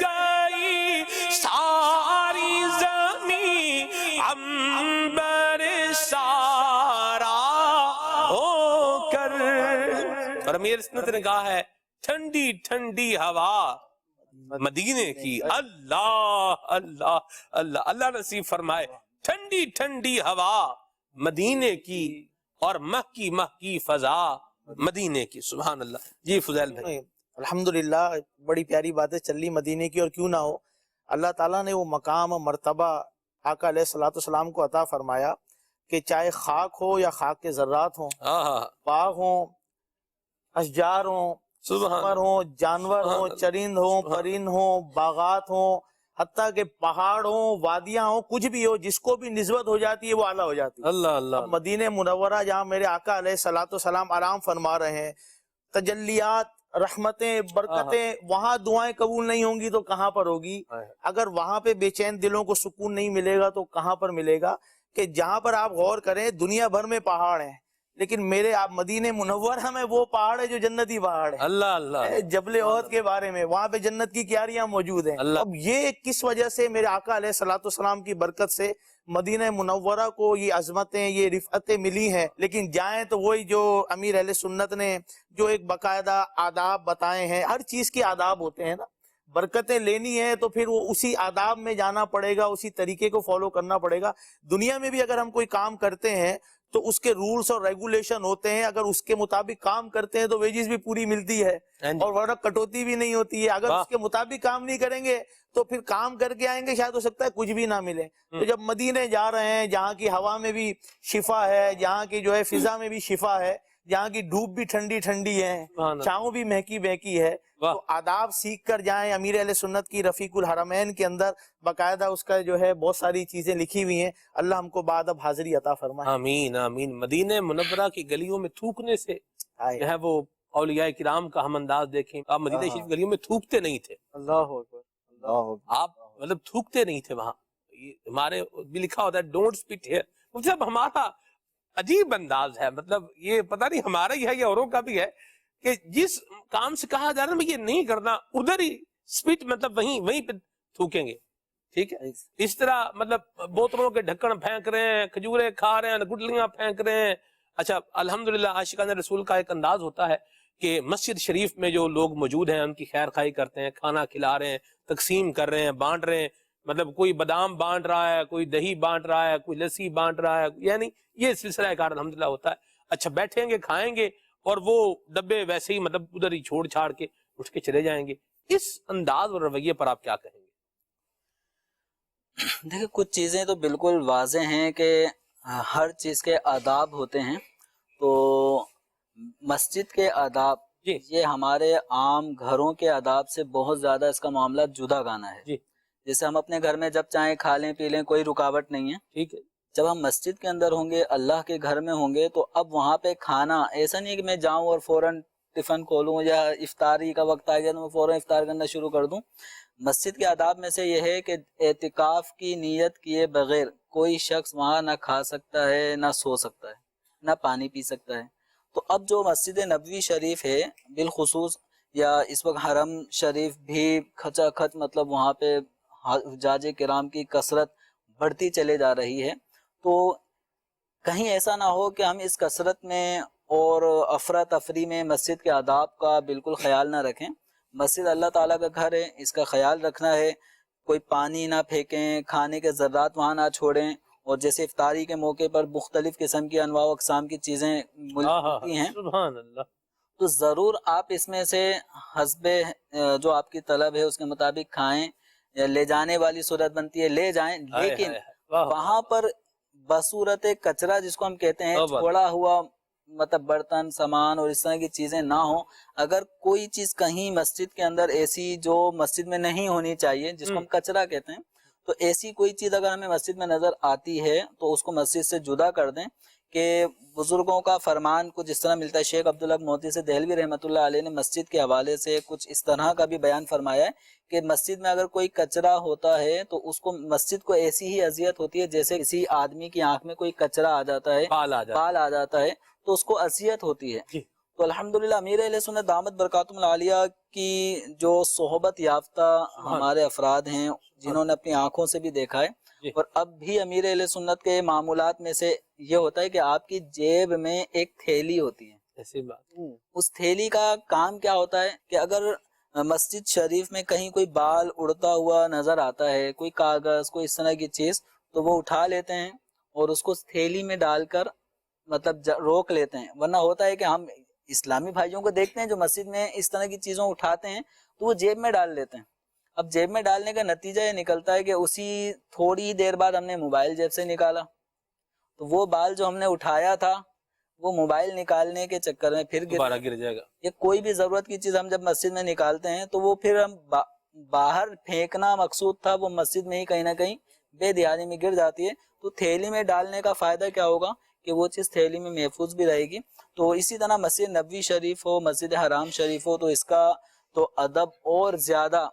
گئی، ساری زمین عنبر سارا ہو کر۔ اور امیر سنت نے کہا ہے ٹھنڈی ٹھنڈی ہوا مدینے کی، اللہ اللہ اللہ، اللہ نصیب فرمائے ٹھنڈی ٹھنڈی ہوا مدینے کی، اور مہکی مہکی فضا مدینے کی۔ سبحان اللہ۔ جی فضیل بھائی۔ الحمدللہ بڑی پیاری باتیں چل رہی مدینے کی، اور کیوں نہ ہو، اللہ تعالیٰ نے وہ مقام و مرتبہ آقا علیہ الصلوۃ والسلام کو عطا فرمایا کہ چاہے خاک ہو یا خاک کے ذرات ہوں، باغ ہوں، اشجار ہوں، ثمر ہوں، جانور ہوں، چرند ہوں، پرند ہوں، باغات ہوں، حتیٰ کہ پہاڑ ہوں، وادیاں ہوں، کچھ بھی ہو، جس کو بھی نسبت ہو جاتی ہے وہ اعلیٰ ہو جاتی ہے۔ اللہ اللہ۔ اب مدینہ منورہ جہاں میرے آقا علیہ الصلوۃ والسلام آرام فرما رہے ہیں، تجلیات، رحمتیں، برکتیں، وہاں دعائیں قبول نہیں ہوں گی تو کہاں پر ہوگی؟ اگر وہاں پہ بے چین دلوں کو سکون نہیں ملے گا تو کہاں پر ملے گا؟ کہ جہاں پر آپ غور کریں دنیا بھر میں پہاڑ ہیں، لیکن میرے آپ مدینہ منورہ میں وہ پہاڑ ہے جو جنتی پہاڑ ہے، اللہ اللہ۔ جبل احد کے بارے میں، وہاں پہ جنت کی کیاریاں موجود ہیں۔ اب یہ کس وجہ سے؟ میرے آقا علیہ الصلوۃ والسلام کی برکت سے مدینہ منورہ کو یہ عظمتیں، یہ رفعتیں ملی ہیں۔ لیکن جائیں تو وہی جو امیر اہل سنت نے جو ایک باقاعدہ آداب بتائے ہیں، ہر چیز کے آداب ہوتے ہیں نا، برکتیں لینی ہے تو پھر وہ اسی آداب میں جانا پڑے گا، اسی طریقے کو فالو کرنا پڑے گا۔ دنیا میں بھی اگر ہم کوئی کام کرتے ہیں تو اس کے رولز اور ریگولیشن ہوتے ہیں، اگر اس کے مطابق کام کرتے ہیں تو ویجز بھی پوری ملتی ہے، اور ورنہ کٹوتی بھی نہیں ہوتی ہے۔ اگر اس کے مطابق کام نہیں کریں گے تو پھر کام کر کے آئیں گے، شاید ہو سکتا ہے کچھ بھی نہ ملے۔ تو جب مدینے جا رہے ہیں جہاں کی ہوا میں بھی شفا ہے، جہاں کی جو ہے فضا میں بھی شفا ہے، جہاں کی دھوپ بھی ٹھنڈی ٹھنڈی ہے، چھاؤں بھی مہکی مہکی ہے، تو آداب سیکھ کر جائیں۔ امیر اہل سنت کی رفیق الحرمین کے اندر باقاعدہ اس کا جو ہے بہت ساری چیزیں لکھی ہوئی ہیں، اللہ ہم کو بعد اب حاضری عطا فرمائے۔ آمین آمین۔ مدینہ منورہ کی گلیوں میں تھوکنے سے جو ہے وہ اولیاء کرام کا ہم انداز دیکھیں۔ آپ مدینہ شریف گلیوں میں تھوکتے نہیں تھے، اللہ اکبر، آپ مطلب تھوکتے نہیں تھے وہاں۔ ہمارے بھی لکھا ہوتا ہے ڈونٹ سپٹ ہیئر، مطلب ہمارا عجیب انداز ہے، مطلب یہ پتہ نہیں ہمارا ہی ہے یا اوروں کا بھی ہے کہ جس کام سے کہا جا رہا ہے یہ نہیں کرنا، ادھر ہی سپٹ مطلب وہیں پہ تھوکیں گے، ٹھیک ہے؟ اس طرح مطلب بوتلوں کے ڈھکن پھینک رہے ہیں، کھجورے کھا رہے ہیں، گٹلیاں پھینک رہے ہیں۔ اچھا الحمدللہ عاشقان رسول کا ایک انداز ہوتا ہے کہ مسجد شریف میں جو لوگ موجود ہیں ان کی خیر خواہی کرتے ہیں، کھانا کھلا رہے ہیں، تقسیم کر رہے ہیں، بانٹ رہے ہیں، مطلب کوئی بادام بانٹ رہا ہے، کوئی دہی بانٹ رہا ہے، کوئی لسی بانٹ رہا ہے، یعنی یہ سلسلہ کار الحمدللہ ہوتا ہے۔ اچھا بیٹھیں گے، کھائیں گے، اور وہ ڈبے ویسے ہی مطلب ادھر ہی چھوڑ چھاڑ کے اٹھ کے چلے جائیں گے۔ اس انداز اور رویے پر آپ کیا کہیں گے؟ دیکھیں کچھ چیزیں تو بالکل واضح ہیں کہ ہر چیز کے آداب ہوتے ہیں، تو مسجد کے آداب یہ ہمارے عام گھروں کے آداب سے بہت زیادہ اس کا معاملہ جدا گانا ہے۔ جیسے ہم اپنے گھر میں جب چاہیں کھا لیں پی لیں، کوئی رکاوٹ نہیں ہے، ٹھیک ہے۔ جب ہم مسجد کے اندر ہوں گے، اللہ کے گھر میں ہوں گے، تو اب وہاں پہ کھانا ایسا نہیں کہ میں جاؤں اور فوراً ٹفن کھولوں یا افطاری کا وقت آ گیا تو میں فوراً افطار کرنا شروع کر دوں۔ مسجد کے آداب میں سے یہ ہے کہ اعتکاف کی نیت کیے بغیر کوئی شخص وہاں نہ کھا سکتا ہے نہ سو سکتا ہے نہ پانی پی سکتا ہے. تو اب جو مسجد نبوی شریف ہے بالخصوص، یا اس وقت حرم شریف بھی کھچا کھچ مطلب وہاں پہ حجاج کرام کی کثرت بڑھتی چلے جا رہی ہے، تو کہیں ایسا نہ ہو کہ ہم اس کثرت میں اور افراتفری میں مسجد کے آداب کا بالکل خیال نہ رکھیں. مسجد اللہ تعالیٰ کا گھر ہے، اس کا خیال رکھنا ہے. کوئی پانی نہ پھینکیں، کھانے کے ذرات وہاں نہ چھوڑیں، اور جیسے افطاری کے موقع پر مختلف قسم کی انواع و اقسام کی چیزیں ملتی ہیں، سبحان اللہ. تو ضرور آپ اس میں سے حسب جو آپ کی طلب ہے اس کے مطابق کھائیں، یا لے جانے والی صورت بنتی ہے لے جائیں، لیکن وہاں پر بصورت کچرا جس کو ہم کہتے ہیں چھوڑا ہوا مطلب برتن سامان اور اس طرح کی چیزیں نہ ہوں. اگر کوئی چیز کہیں مسجد کے اندر ایسی جو مسجد میں نہیں ہونی چاہیے جس کو ہم کچرا کہتے ہیں، تو ایسی کوئی چیز اگر ہمیں مسجد میں نظر آتی ہے تو اس کو مسجد سے جدا کر دیں. کہ بزرگوں کا فرمان کچھ اس طرح ملتا ہے. شیخ عبداللہ موتی سے دہلوی رحمۃ اللہ علیہ نے مسجد کے حوالے سے کچھ اس طرح کا بھی بیان فرمایا ہے کہ مسجد میں اگر کوئی کچرا ہوتا ہے تو اس کو مسجد کو ایسی ہی اذیت ہوتی ہے جیسے کسی آدمی کی آنکھ میں کوئی کچرا آ جاتا ہے، بال آ جاتا ہے، تو اس کو اذیت ہوتی ہے. تو الحمدللہ امیر اہل سنت دامت برکاتہم العالیہ کی جو صحبت یافتہ ہمارے افراد ہیں جنہوں نے اپنی آنکھوں سے بھی دیکھا ہے، اور اب بھی امیر اہل سنت کے معمولات میں سے یہ ہوتا ہے کہ آپ کی جیب میں ایک تھیلی ہوتی ہے. ایسی بات. اس تھیلی کا کام کیا ہوتا ہے کہ اگر مسجد شریف میں کہیں کوئی بال اڑتا ہوا نظر آتا ہے، کوئی کاغذ کوئی اس طرح کی چیز، تو وہ اٹھا لیتے ہیں اور اس کو تھیلی میں ڈال کر مطلب روک لیتے ہیں. ورنہ ہوتا ہے کہ ہم اسلامی بھائیوں کو دیکھتے ہیں جو مسجد میں اس طرح کی چیزوں اٹھاتے ہیں تو وہ جیب میں ڈال لیتے ہیں. اب جیب میں ڈالنے کا نتیجہ یہ نکلتا ہے کہ اسی تھوڑی ہی دیر بعد ہم نے موبائل جیب سے نکالا، تو وہ بال جو ہم نے اٹھایا تھا وہ موبائل نکالنے کے چکر میں پھر گر جائے گا. یہ کوئی بھی ضرورت کی چیز ہم جب مسجد میں نکالتے ہیں تو وہ پھر ہم باہر پھینکنا مقصود تھا، وہ مسجد میں ہی کہیں نہ کہیں بے دھیانی میں گر جاتی ہے. تو تھیلی میں ڈالنے کا فائدہ کیا ہوگا کہ وہ چیز تھیلی میں محفوظ بھی رہے گی. تو اسی طرح مسجد نبوی شریف ہو، مسجد حرام شریف ہو، تو اس کا تو ادب اور زیادہ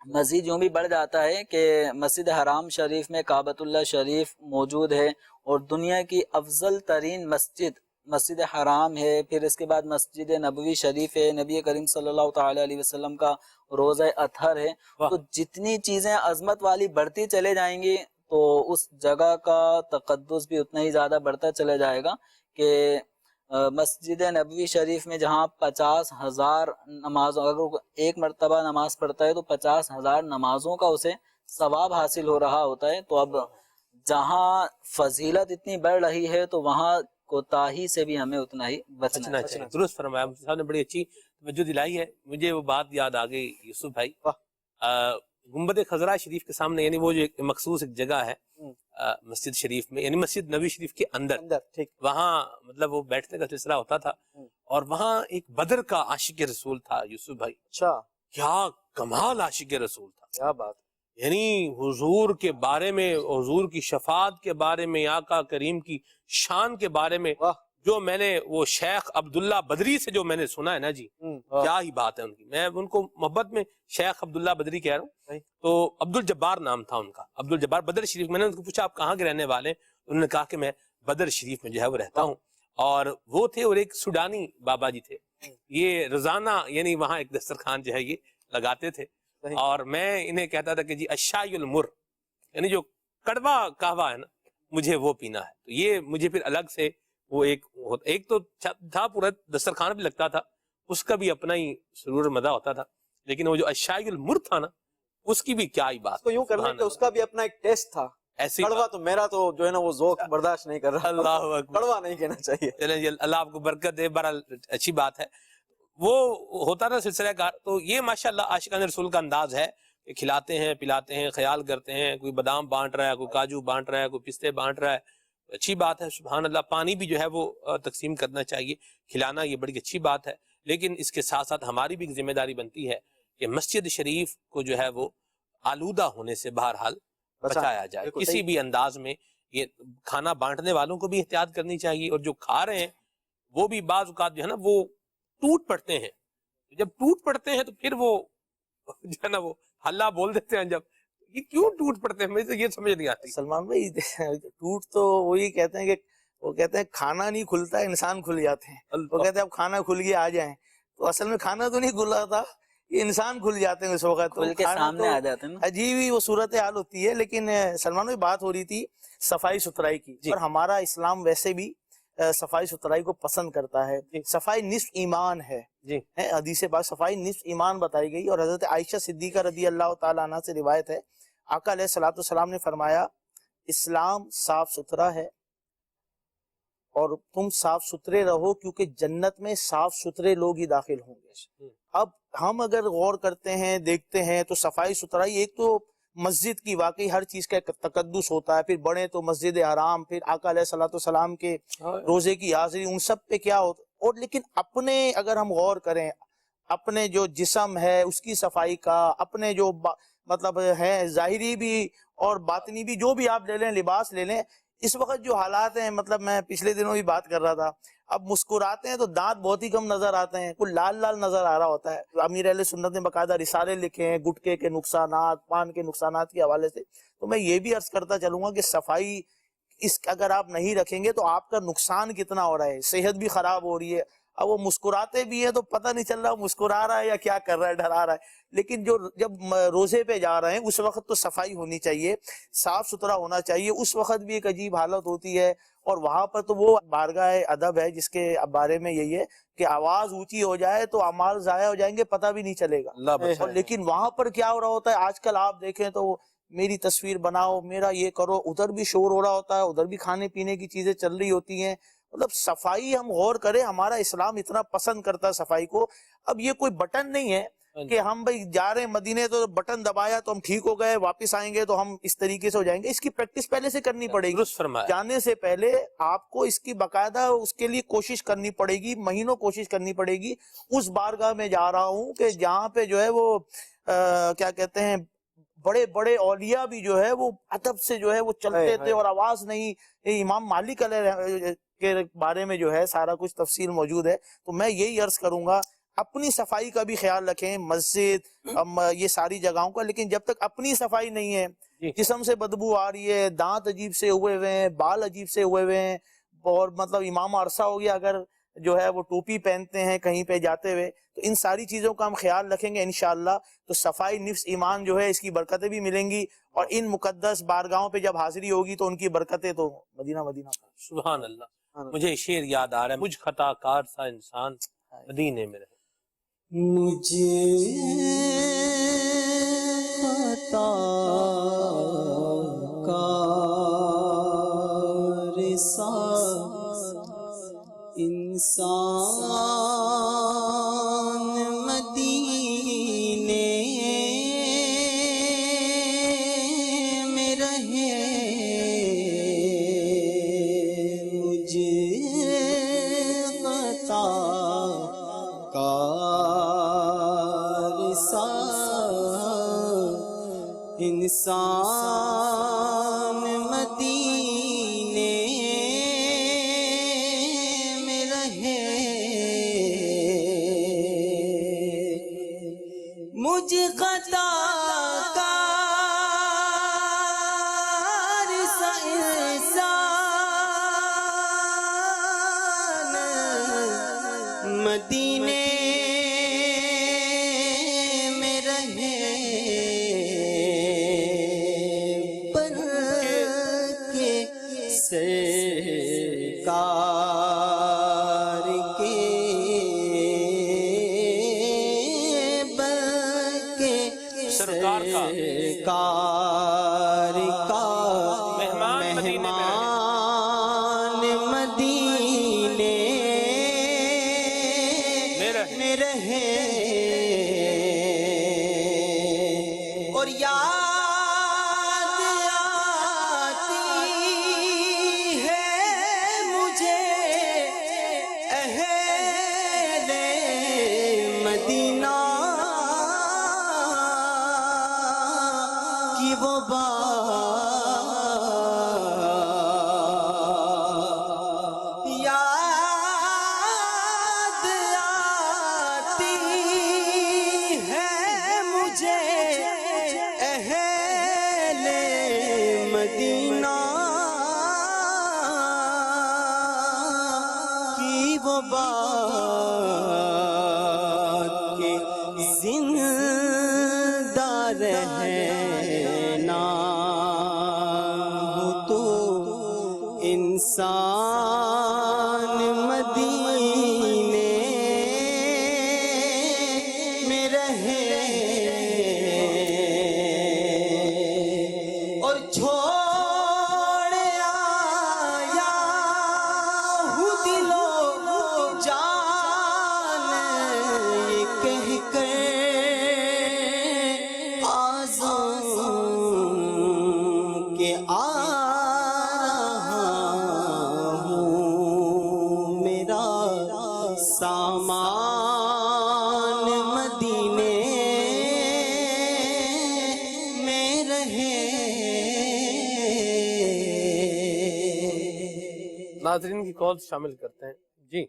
مزید یوں بھی بڑھ جاتا ہے کہ مسجد حرام شریف میں کعبۃ اللہ شریف موجود ہے، اور دنیا کی افضل ترین مسجد حرام ہے. پھر اس کے بعد مسجد نبوی شریف ہے، نبی کریم صلی اللہ تعالی علیہ وسلم کا روضہ اطہر ہے. تو جتنی چیزیں عظمت والی بڑھتی چلے جائیں گی تو اس جگہ کا تقدس بھی اتنا ہی زیادہ بڑھتا چلے جائے گا. کہ مسجد نبوی شریف میں جہاں 50,000 نمازوں، اگر ایک مرتبہ نماز پڑھتا ہے تو 50,000 نمازوں کا اسے ثواب حاصل ہو رہا ہوتا ہے. تو اب جہاں فضیلت اتنی بڑھ رہی ہے تو وہاں کوتاہی سے بھی ہمیں اتنا ہی بچنا چاہیے. درست فرمایا صاحب نے، بڑی اچھی توجہ دلائی ہے. مجھے وہ بات یاد آ گئی یوسف بھائی، گنبد خضرا شریف کے سامنے، یعنی وہ جو ایک مخصوص ایک جگہ ہے مسجد شریف میں، یعنی مسجد نبی شریف کے اندر، وہاں مطلب وہ بیٹھنے کا سلسلہ ہوتا تھا، اور وہاں ایک بدر کا عاشق رسول تھا یوسف بھائی. اچھا، کیا کمال عاشق رسول تھا، کیا بات. یعنی حضور کے بارے میں، حضور کی شفاعت کے بارے میں، آقا کریم کی شان کے بارے میں جو میں نے وہ شیخ عبداللہ بدری سے جو میں نے سنا ہے نا جی، کیا ہی بات ہے ان کی. میں ان کو محبت میں شیخ عبداللہ بدری کہہ رہا ہوں. تو عبد الجبار نام تھا ان کا، عبد الجبار بدر شریف. میں نے ان کو پوچھا آپ کہاں کے رہنے والے ہیں؟ انہوں نے کہا کہ میں بدر شریف میں جو ہے وہ رہتا ہوں. اور وہ تھے، اور ایک سوڈانی بابا جی تھے. یہ روزانہ یعنی وہاں ایک دسترخوان جو ہے یہ لگاتے تھے، اور میں انہیں کہتا تھا کہ جی اشائی المر، یعنی جو کڑوا قہوہ ہے نا، مجھے وہ پینا ہے. تو یہ مجھے پھر الگ سے وہ ایک تو تھا، پورا دسترخوان بھی لگتا تھا، اس کا بھی اپنا ہی سرور مزہ ہوتا تھا، لیکن وہ جو اشائی المر تھا نا، اس کی بھی کیا ہی بات. تو یوں کرنے کہ اس کا بھی اپنا ایک ٹیسٹ تھا. ایسی کڑوا تو میرا تو جو ہے نا وہ ذوق برداشت نہیں کر رہا. اللہ اکبر، کڑوا نہیں کہنا چاہیے. چلیں جی، اللہ آپ کو برکت دے. بہرحال اچھی بات ہے. وہ ہوتا نا سلسلہ کار. تو یہ ماشاءاللہ عاشقان رسول کا انداز ہے کہ کھلاتے ہیں، پلاتے ہیں، خیال کرتے ہیں. کوئی بادام بانٹ رہا ہے، کوئی کاجو بانٹ رہا ہے، کوئی پستے بانٹ رہا ہے. اچھی بات ہے، سبحان اللہ. پانی بھی جو ہے وہ تقسیم کرنا چاہیے، کھلانا یہ بڑی اچھی بات ہے. لیکن اس کے ساتھ ساتھ ہماری بھی ذمہ داری بنتی ہے کہ مسجد شریف کو جو ہے وہ آلودہ ہونے سے بہرحال بچایا جائے کسی بھی انداز میں. یہ کھانا بانٹنے والوں کو بھی احتیاط کرنی چاہیے، اور جو کھا رہے ہیں وہ بھی بعض اوقات جو ہے نا وہ ٹوٹ پڑتے ہیں. جب ٹوٹ پڑتے ہیں تو پھر وہ جو ہے نا وہ ہلہ بول دیتے ہیں. جب یہ کیوں ٹوٹ پڑتے ہیں؟ مجھے تو یہ سمجھ نہیں آتی. سلمان بھائی ٹوٹ تو وہی کہتے ہیں کہ وہ کہتے ہیں کھانا نہیں کھلتا انسان کھل جاتے ہیں. وہ کہتے ہیں اب کھانا کھل گیا آ جائیں، تو اصل میں کھانا تو نہیں کھل رہا تھا، یہ انسان کھل جاتے ہیں اس وقت، کھل کے سامنے آ جاتے ہیں نا. عجیب ہی وہ صورت حال ہوتی ہے. لیکن سلمان بھائی بات ہو رہی تھی صفائی ستھرائی کی، اور ہمارا اسلام ویسے بھی صفائی ستھرائی کو پسند کرتا ہے. صفائی نصف ایمان ہے. حدیث پاک صفائی نصف ایمان بتائی گئی، اور حضرت عائشہ صدیقہ رضی اللہ تعالیٰ عنہ سے روایت ہے، آقا علیہ الصلوۃ والسلام نے فرمایا اسلام صاف ستھرا ہے اور تم صاف ستھرے رہو کیونکہ جنت میں صاف ستھرے لوگ ہی داخل ہوں گے. اب ہم اگر غور کرتے ہیں دیکھتے ہیں تو صفائی ستھرائی ایک تو مسجد کی واقعی ہر چیز کا ایک تقدس ہوتا ہے، پھر بڑے تو مسجد حرام، پھر آقا علیہ الصلوۃ والسلام کے روزے کی حاضری، ان سب پہ کیا ہوتا. اور لیکن اپنے اگر ہم غور کریں اپنے جو جسم ہے اس کی صفائی کا، اپنے جو مطلب ہے ظاہری بھی اور باطنی بھی، جو بھی آپ لے لیں، لباس لے لیں، اس وقت جو حالات ہیں، مطلب میں پچھلے دنوں بھی بات کر رہا تھا، اب مسکراتے ہیں تو دانت بہت ہی کم نظر آتے ہیں، کوئی لال لال نظر آ رہا ہوتا ہے. امیر اہل سنت نے باقاعدہ رسالے لکھے ہیں گٹکے کے نقصانات، پان کے نقصانات کے حوالے سے. تو میں یہ بھی عرض کرتا چلوں گا کہ صفائی اگر آپ نہیں رکھیں گے تو آپ کا نقصان کتنا ہو رہا ہے، صحت بھی خراب ہو رہی ہے. اب وہ مسکراتے بھی ہیں تو پتہ نہیں چل رہا مسکرا رہا ہے یا کیا کر رہا ہے، ڈرا رہا ہے. لیکن جب روزے پہ جا رہے ہیں اس وقت تو صفائی ہونی چاہیے، صاف ستھرا ہونا چاہیے. اس وقت بھی ایک عجیب حالت ہوتی ہے، اور وہاں پر تو وہ بارگاہ ادب ہے جس کے بارے میں یہی ہے کہ آواز اونچی ہو جائے تو اعمال ضائع ہو جائیں گے، پتہ بھی نہیں چلے گا. اور لیکن وہاں پر کیا ہو رہا ہوتا ہے آج کل آپ دیکھیں تو میری تصویر بناؤ، میرا یہ کرو، ادھر بھی شور ہو رہا ہوتا ہے، ادھر بھی کھانے پینے کی چیزیں چل رہی ہوتی ہیں. مطلب صفائی ہم غور کریں، ہمارا اسلام اتنا پسند کرتا ہے صفائی کو. اب یہ کوئی بٹن نہیں ہے کہ ہم بھائی جا رہے ہیں مدینے تو بٹن دبایا تو ہم ٹھیک ہو گئے، واپس آئیں گے تو ہم اس طریقے سے ہو جائیں گے. اس کی پریکٹس پہلے سے کرنی پڑے گی. جانے سے پہلے آپ کو اس کی باقاعدہ اس کے لیے کوشش کرنی پڑے گی، مہینوں کوشش کرنی پڑے گی. اس بارگاہ میں جا رہا ہوں کہ جہاں پہ جو ہے وہ کیا کہتے ہیں بڑے بڑے اولیاء بھی جو ہے وہ ادب سے جو ہے وہ چلتے تھے اور آواز نہیں. امام مالک علیہ کے بارے میں جو ہے سارا کچھ تفصیل موجود ہے. تو میں یہی عرض کروں گا اپنی صفائی کا بھی خیال رکھیں، مسجد یہ ساری جگہوں کا. لیکن جب تک اپنی صفائی نہیں ہے، جسم سے بدبو آ رہی ہے، دانت عجیب سے ہوئے ہوئے ہیں، بال عجیب سے ہوئے ہوئے ہیں، اور مطلب امام عرصہ ہو گیا اگر جو ہے وہ ٹوپی پہنتے ہیں کہیں پہ جاتے ہوئے، تو ان ساری چیزوں کا ہم خیال رکھیں گے انشاءاللہ تو صفائی نفس ایمان جو ہے اس کی برکتیں بھی ملیں گی. اور ان مقدس بارگاہوں پہ جب حاضری ہوگی تو ان کی برکتیں تو مدینہ مدینہ. سبحان اللہ. مجھے شعر یاد آ رہا ہے، مجھ خطا کار سا انسان مدینے میں رہے. مجھے خطا کار سا انسان مدینے میں رہے، مجھے خطا کار سا انسان مدینے میں رہے، مجھ خطا کار سا انسان مدینے میں رہے، پر کے سرکار کے بلکہ سرکار کا مہمان مدینے میں رہے، اور یاد آتی ہے مجھے اہل مدینہ کی وہ بات، یاد آتی ہے مجھے اہل زندہ رہنا ہو تو انسان مدینے میں رہے اور چھوڑ آیا ہوں دل و جان یہ کہہ کر آزم کے آ رہا ہوں میرا سامان مدینے میں رہے. ناظرین کی کال شامل کرتے ہیں. جی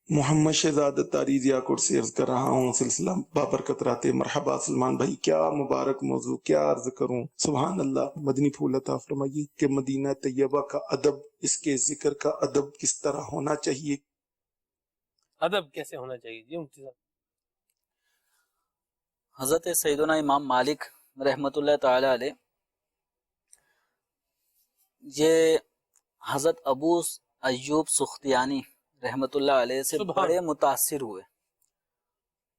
محمد شہزاد تاری ضیاء سے عرض کر رہا ہوں. سلسلہ بابرکت رات مرحبا. سلمان بھائی کیا مبارک موضوع، کیا عرض کروں. سبحان اللہ. مدنی پھول عطا فرمائیے کہ مدینہ طیبہ کا ادب، اس کے ذکر کا ادب کس طرح ہونا چاہیے. ادب کیسے ہونا چاہیے؟ جی مفتی صاحب. حضرت سیدنا امام مالک رحمۃ اللہ تعالی علیہ یہ حضرت ابو ایوب سختیانی رحمۃ اللہ علیہ سے سبحان بڑے متاثر ہوئے.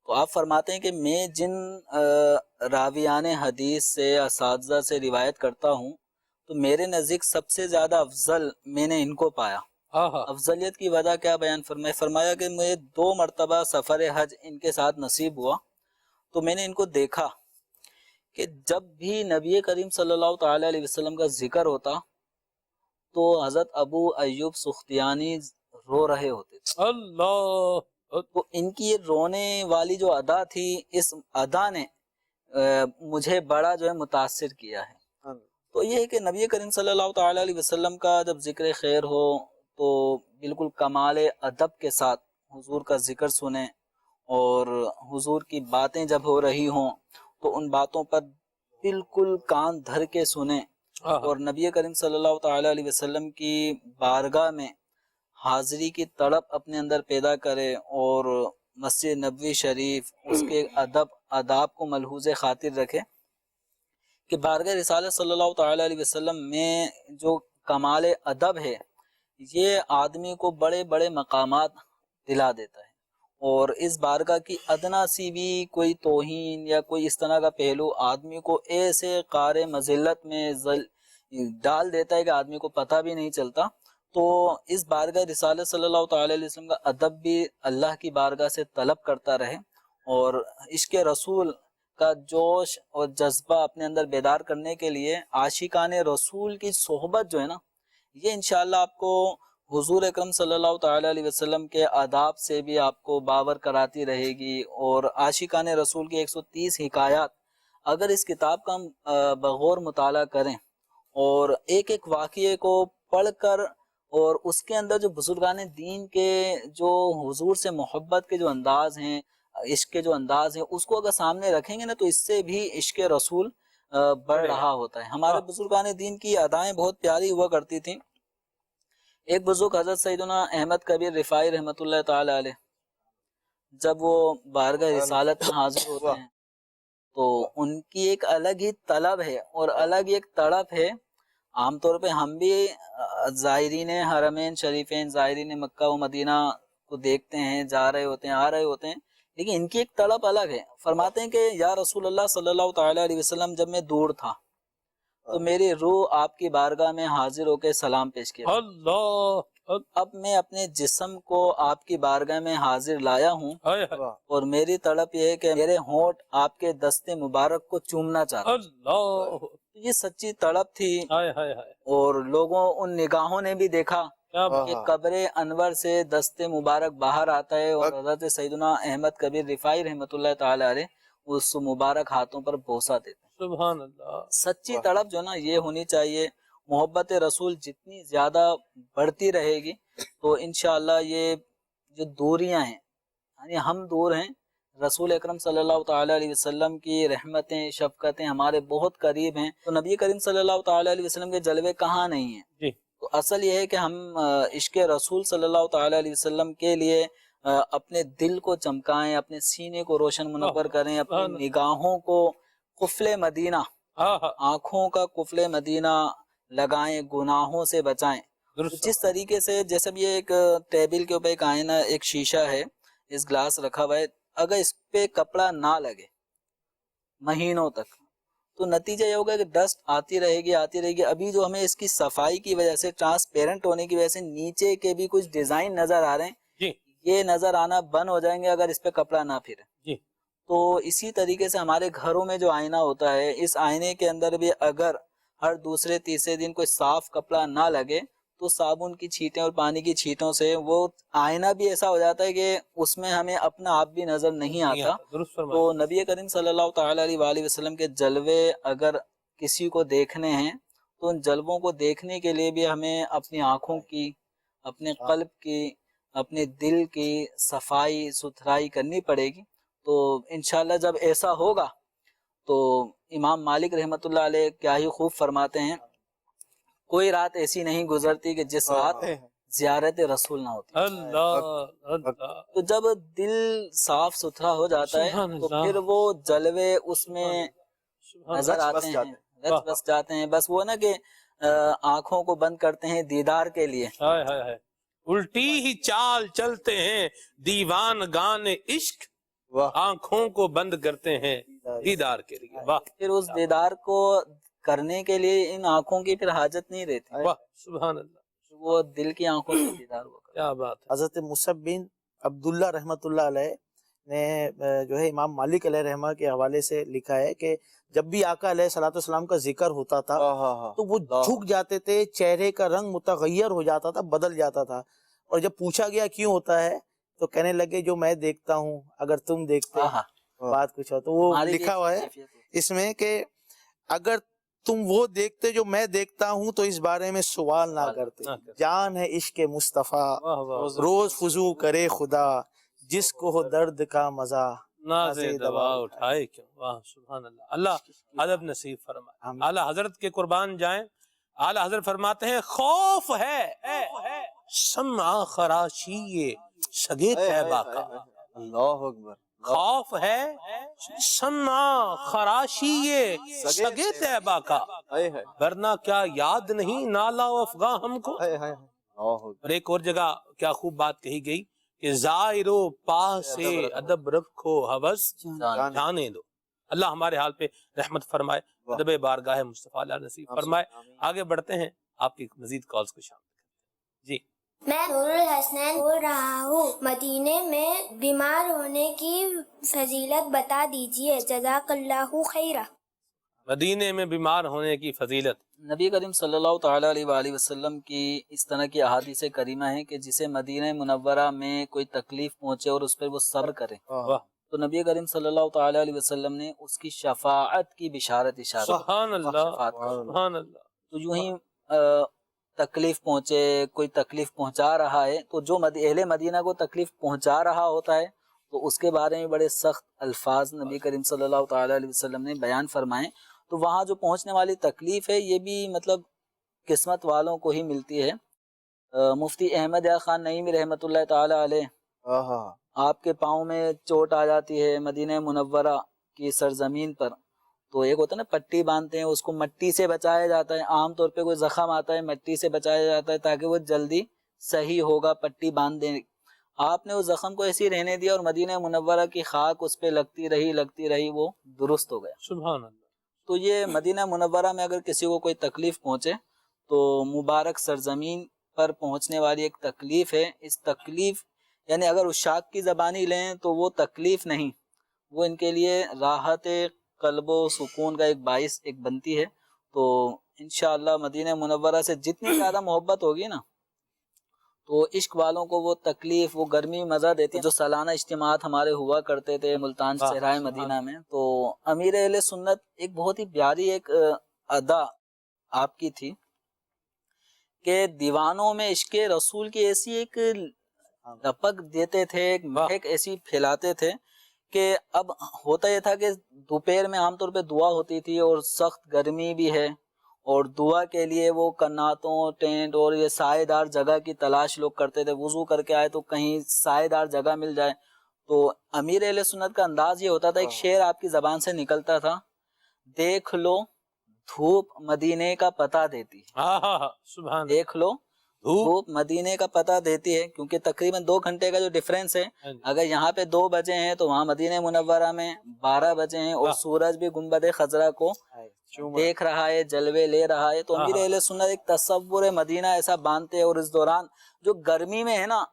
تو آپ فرماتے ہیں کہ میں جن راویان حدیث سے اساتذہ سے روایت کرتا ہوں تو میرے نزدیک سب سے زیادہ افضل میں نے ان کو پایا. افضلیت کی وجہ کیا بیان فرمایا کہ مجھے 2 مرتبہ سفر حج ان کے ساتھ نصیب ہوا تو میں نے ان کو دیکھا کہ جب بھی نبی کریم صلی اللہ تعالی علیہ وسلم کا ذکر ہوتا تو حضرت ابو ایوب سختیانی رو رہے ہوتے تھے. اللہ. تو ان کی یہ رونے والی جو ادا تھی، اس ادا نے مجھے بڑا جو ہے متاثر کیا ہے. تو یہ ہے کہ نبی کریم صلی اللہ تعالی علیہ وسلم کا جب ذکر خیر ہو تو بالکل کمال ادب کے ساتھ حضور کا ذکر سنیں، اور حضور کی باتیں جب ہو رہی ہوں تو ان باتوں پر بالکل کان دھر کے سنیں، اور نبی کریم صلی اللہ تعالی علیہ وسلم کی بارگاہ میں حاضری کی تڑپ اپنے اندر پیدا کرے، اور مسجد نبوی شریف اس کے ادب آداب کو ملحوظ خاطر رکھے کہ بارگاہ رسالت صلی اللہ تعالی علیہ وسلم میں جو کمال ادب ہے یہ آدمی کو بڑے بڑے مقامات دلا دیتا ہے، اور اس بارگاہ کی ادنا سی بھی کوئی توہین یا کوئی اس طرح کا پہلو آدمی کو ایسے قعر مذلت میں ڈال دیتا ہے کہ آدمی کو پتہ بھی نہیں چلتا. تو اس بارگاہ رسالت صلی اللہ تعالی علیہ وسلم کا ادب بھی اللہ کی بارگاہ سے طلب کرتا رہے، اور عشق رسول کا جوش اور جذبہ اپنے اندر بیدار کرنے کے لیے عاشقان رسول کی صحبت جو ہے نا، یہ انشاءاللہ آپ کو حضور اکرم صلی اللہ تعالی علیہ وسلم کے آداب سے بھی آپ کو باور کراتی رہے گی. اور عاشقان رسول کی 130 حکایات اگر اس کتاب کا ہم بغور مطالعہ کریں اور ایک ایک واقعے کو پڑھ کر، اور اس کے اندر جو بزرگان دین کے جو حضور سے محبت کے جو انداز ہیں، عشق کے جو انداز ہیں، اس کو اگر سامنے رکھیں گے نا تو اس سے بھی عشق رسول بڑھ رہا ہوتا ہے. ہمارے بزرگان دین کی ادائیں بہت پیاری ہوا کرتی تھیں. ایک بزرگ حضرت سیدنا احمد کبیر رفاعی رحمۃ اللہ تعالی علیہ جب وہ بارگاہ رسالت میں حاضر ہوتے ہیں تو ان کی ایک الگ ہی طلب ہے اور الگ ہی ایک تڑپ ہے. عام طور پہ ہم بھی زائرین حرمین شریفین، زائرین مکہ و مدینہ کو دیکھتے ہیں، جا رہے ہوتے ہیں، آ رہے ہوتے ہیں، لیکن ان کی ایک طلب الگ ہے. فرماتے ہیں کہ یا رسول اللہ صلی اللہ تعالی علیہ وسلم جب میں دور تھا تو میری روح آپ کی بارگاہ میں حاضر ہو کے سلام پیش کیا. اللہ. اب میں اپنے جسم کو آپ کی بارگاہ میں حاضر لایا ہوں، اور میری تڑپ یہ ہے کہ میرے ہونٹ آپ کے دست مبارک کو چومنا چاہتا ہوں. اللہ. یہ سچی تڑپ تھی. ہائے ہائے ہائے. اور لوگوں ان نگاہوں نے بھی دیکھا کیا بات. کہ قبر انور سے دست مبارک باہر آتا ہے، اور حضرت سیدنا احمد کبیر رفاعی رحمۃ اللہ تعالی علیہ اس مبارک ہاتھوں پر بوسہ دیتے ہیں. سبحان اللہ. سچی تڑپ جو نا یہ ہونی چاہیے. محبت رسول جتنی زیادہ بڑھتی رہے گی تو انشاءاللہ یہ جو دوریاں ہیں، یعنی ہم دور ہیں، رسول اکرم صلی اللہ تعالی علیہ وسلم کی رحمتیں شفقتیں ہمارے بہت قریب ہیں. تو نبی کریم صلی اللہ تعالی علیہ وسلم کے جلوے کہاں نہیں ہیں. جی. تو اصل یہ ہے کہ ہم عشق رسول صلی اللہ تعالی علیہ وسلم کے لیے اپنے دل کو چمکائیں، اپنے سینے کو روشن منور کریں، اپنی نگاہوں کو قفل مدینہ، آنکھوں کا قفل مدینہ لگائیں، گناہوں سے بچائیں۔ جس طریقے سے جیسے بھی ایک ٹیبل کے اوپر ایک آئینہ، ایک شیشہ ہے، اس گلاس رکھا ہوا ہے، اگر اس پہ کپڑا نہ لگے مہینوں تک تو نتیجہ یہ ہوگا کہ ڈسٹ آتی رہے گی۔ ابھی جو ہمیں اس کی صفائی کی وجہ سے، ٹرانسپیرنٹ ہونے کی وجہ سے نیچے کے بھی کچھ ڈیزائن نظر آ رہے ہیں، جی یہ نظر آنا بند ہو جائیں گے اگر اس پہ کپڑا نہ پھرے۔ جی تو اسی طریقے سے ہمارے گھروں میں جو آئینہ ہوتا ہے، اس آئینے کے اندر بھی اگر ہر دوسرے تیسرے دن کوئی صاف کپڑا نہ لگے تو صابن کی چھینٹیں اور پانی کی چھینٹوں سے وہ آئینہ بھی ایسا ہو جاتا ہے کہ اس میں ہمیں اپنا آپ بھی نظر نہیں آتا۔ درست فرمایا۔ تو نبی کریم صلی اللہ تعالی علیہ وآلہ وسلم کے جلوے اگر کسی کو دیکھنے ہیں تو ان جلووں کو دیکھنے کے لیے بھی ہمیں اپنی آنکھوں کی، اپنے قلب کی، اپنے دل کی صفائی ستھرائی کرنی پڑے گی۔ تو انشاءاللہ جب ایسا ہوگا تو امام مالک رحمۃ اللہ علیہ کیا ہی خوب فرماتے ہیں، کوئی رات ایسی نہیں گزرتی کہ جس رات زیارت رسول نہ ہوتی۔ اللہ تو جب دل صاف ستھرا ہو جاتا ہے تو پھر وہ جلوے اس میں نظر آتے ہیں، رچ بس جاتے ہیں۔ بس وہ نا کہ آنکھوں کو بند کرتے ہیں دیدار کے لیے، الٹی ہی چال چلتے ہیں دیوان گان عشق، آنکھوں کو بند کرتے ہیں دیدار کے لیے۔ واہ پھر اس دیدار کو کرنے کے لیے ان آنکھوں کی پھر حاجت نہیں رہتی، واہ سبحان اللہ، وہ دل کی آنکھوں سے دیدار وہ کرتے ہیں۔ کیا بات ہے۔ حضرت مصعب بن عبداللہ رحمۃ اللہ علیہ نے جو ہے امام مالک علیہ رحمہ کے حوالے سے لکھا ہے کہ جب بھی آقا علیہ صلاۃ والسلام کا ذکر ہوتا تھا تو وہ جھک جاتے تھے، چہرے کا رنگ متغیر ہو جاتا تھا، بدل جاتا تھا، اور جب پوچھا گیا کیوں ہوتا ہے تو کہنے لگے جو میں دیکھتا ہوں اگر تم دیکھتے بات کچھ ہو۔ تو وہ لکھا ہوا ہے اس میں کہ اگر تم وہ دیکھتے جو میں دیکھتا ہوں تو اس بارے میں سوال نہ کرتے، جان ہے عشق مصطفیٰ روز فضو کرے خدا، جس کو ہو درد کا مزہ نازے دوا اٹھائے کیوں۔ واہ سبحان اللہ، اللہ ادب نصیب فرمائے، اعلیٰ حضرت کے قربان جائیں۔ اعلیٰ حضرت فرماتے ہیں خوف ہے سمع خراشی سگے طیبہ کا، اللہ اکبر، خوف ہے سمع خراشی سگے طیبہ کا، ورنہ کیا یاد نہیں نالا و افغاں ہم کو۔ اور ایک اور جگہ کیا خوب بات کہی گئی کہ زائرو پاس سے ادب رکھو ہوس جانے دو۔ اللہ ہمارے حال پہ رحمت فرمائے، ادب بارگاہ مصطفیٰ اللہ نصیب فرمائے۔ آگے بڑھتے ہیں، آپ کی مزید کالز کو شامل کرتے ہیں۔ جی میں نور الحسنین بول رہا ہوں، مدینے میں بیمار ہونے کی فضیلت بتا دیجئے، جزاک اللہ خیرہ۔ مدینے میں بیمار ہونے کی فضیلت، نبی کریم صلی اللہ تعالیٰ علیہ وآلہ وسلم کی اس طرح کی احادیث کریمہ ہیں کہ جسے مدینہ منورہ میں کوئی تکلیف پہنچے اور اس پر وہ صبر کرے تو نبی کریم صلی اللہ تعالیٰ علیہ وسلم نے اس کی شفاعت کی بشارت اشارت۔ سبحان اللہ سبحان اللہ۔ تو یوں ہی تکلیف پہنچے، کوئی تکلیف پہنچا رہا ہے تو جو اہل مدینہ کو تکلیف پہنچا رہا ہوتا ہے تو اس کے بارے میں بڑے سخت الفاظ نبی کریم صلی اللہ تعالیٰ علیہ وسلم نے بیان فرمائے۔ تو وہاں جو پہنچنے والی تکلیف ہے یہ بھی مطلب قسمت والوں کو ہی ملتی ہے۔ مفتی احمد یار خان نعیمی رحمۃ اللہ تعالی علیہ، آپ کے پاؤں میں چوٹ آ جاتی ہے مدینہ منورہ کی سرزمین پر، تو ایک ہوتا ہے نا پٹی باندھتے ہیں، اس کو مٹی سے بچایا جاتا ہے۔ عام طور پہ کوئی زخم آتا ہے مٹی سے بچایا جاتا ہے تاکہ وہ جلدی صحیح ہوگا، پٹی باندھ دیں۔ آپ نے اس زخم کو ایسے ہی رہنے دیا اور مدینہ منورہ کی خاک اس پہ لگتی رہی وہ درست ہو گیا۔ سبحان اللہ۔ تو یہ مدینہ منورہ میں اگر کسی کو کوئی تکلیف پہنچے تو مبارک سرزمین پر پہنچنے والی ایک تکلیف ہے۔ اس تکلیف یعنی اگر عشاق کی زبانی لیں تو وہ تکلیف نہیں، وہ ان کے لیے راحت قلب و سکون کا ایک باعث ایک بنتی ہے۔ تو انشاءاللہ مدینہ منورہ سے جتنی زیادہ محبت ہوگی نا تو عشق والوں کو وہ تکلیف، وہ گرمی مزہ دیتی ہے۔ جو سالانہ اجتماعات ہمارے ہوا کرتے تھے ملتان صحرائے مدینہ میں، تو امیر اہل سنت ایک بہت ہی پیاری ایک ادا آپ کی تھی کہ دیوانوں میں عشق رسول کی ایسی ایک لپک دیتے تھے، ایک مہک ایسی پھیلاتے تھے کہ اب ہوتا یہ تھا کہ دوپہر میں عام طور پہ دعا ہوتی تھی اور سخت گرمی بھی ہے اور دعا کے لیے وہ کناتوں ٹینٹ اور یہ سائے دار جگہ کی تلاش لوگ کرتے تھے. وضو کر کے آئے تو کہیں سائے دار جگہ مل جائے. تو امیر اہل سنت کا انداز یہ ہوتا تھا, ایک شعر آپ کی زبان سے نکلتا تھا, دیکھ لو دھوپ مدینے کا پتہ دیتی ہے. سبحان دیکھ لو دھوپ مدینے کا پتہ دیتی ہے, کیونکہ تقریباً 2 گھنٹے کا جو ڈفرینس ہے, اگر یہاں پہ 2 بجے ہیں تو وہاں مدینہ منورہ میں 12 بجے ہیں, اور سورج بھی گنبد خضرا کو دیکھ رہا ہے, جلوے لے رہا ہے. تو امیر اہل سنت ایک تصور مدینہ ایسا باندھتے ہیں, اور اس دوران جو گرمی میں ہے نا,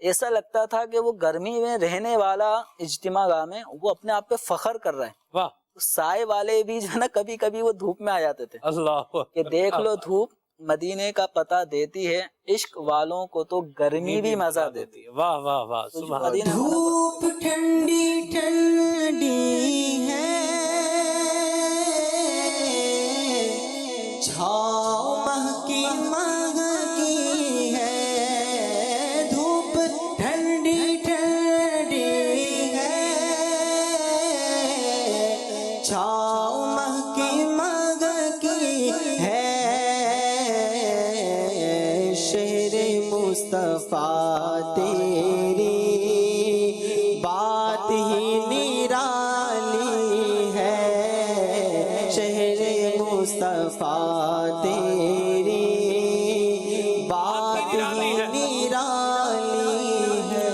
ایسا لگتا تھا کہ وہ گرمی میں رہنے والا اجتماع گاہ میں وہ اپنے آپ پہ فخر کر رہا ہے. واہ, سائے والے بھی جو ہے نا کبھی کبھی وہ دھوپ میں آ جاتے تھے اللہ کہ دیکھ لو دھوپ مدینے کا پتہ دیتی ہے, عشق والوں کو تو گرمی بھی مزہ دیتی ہے. واہ واہ واہ, تو جو سبحان مدینہ دھوپ ٹھنڈی ٹھنڈی ہے, چھاؤ مہکی مہکی ہے. دھوپ ٹھنڈی ٹھنڈی ہے, چھاؤ مہکی مہکی ہے. شہر مصطفیٰ تیری بات ہی نرالی ہے. شہر مصطفیٰ تیری بات ہی نرالی ہے.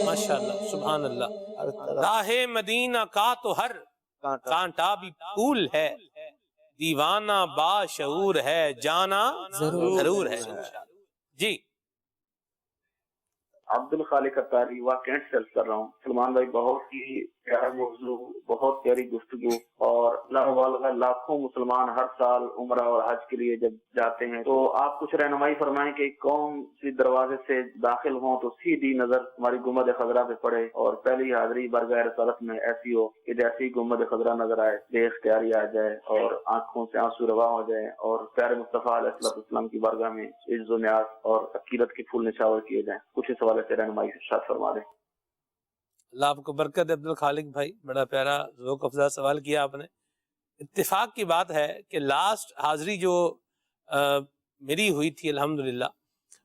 ماشاءاللہ, سبحان اللہ. راہ مدینہ کا تو ہر کانٹا بھی پھول ہے, دیوانہ باشعور ہے, جانا ضرور ہے. جی عبد الخالق اتاری واقعات سے عرض کر رہا ہوں. سلمان بھائی, بہت ہی پیارا موضوع, بہت پیاری گفتگو, اور اللہ واللہ لاکھوں مسلمان ہر سال عمرہ اور حج کے لیے جب جاتے ہیں تو آپ کچھ رہنمائی فرمائیں کہ کون سی دروازے سے داخل ہوں تو سیدھی نظر ہماری گنبد خضرا پہ پڑے, اور پہلی حاضری بارگاہ رسالت میں ایسی ہو کہ جیسے ہی گنبد خضرا نظر آئے بے اختیاری آ جائے اور آنکھوں سے آنسو روا ہو جائے, اور پیارے مصطفیٰ علیہ السلام کی بارگاہ میں عز و نیاز اور عقیدت کے پھول نچھاور کیے جائیں. کچھ اس حوالے سے رہنمائی ارشاد فرما دیں. اللہ آپ کو برکت. عبد الخالق بھائی, بڑا پیارا ذوق افزا سوال کیا آپ نے. اتفاق کی بات ہے کہ لاسٹ حاضری جو میری ہوئی تھی الحمدللہ,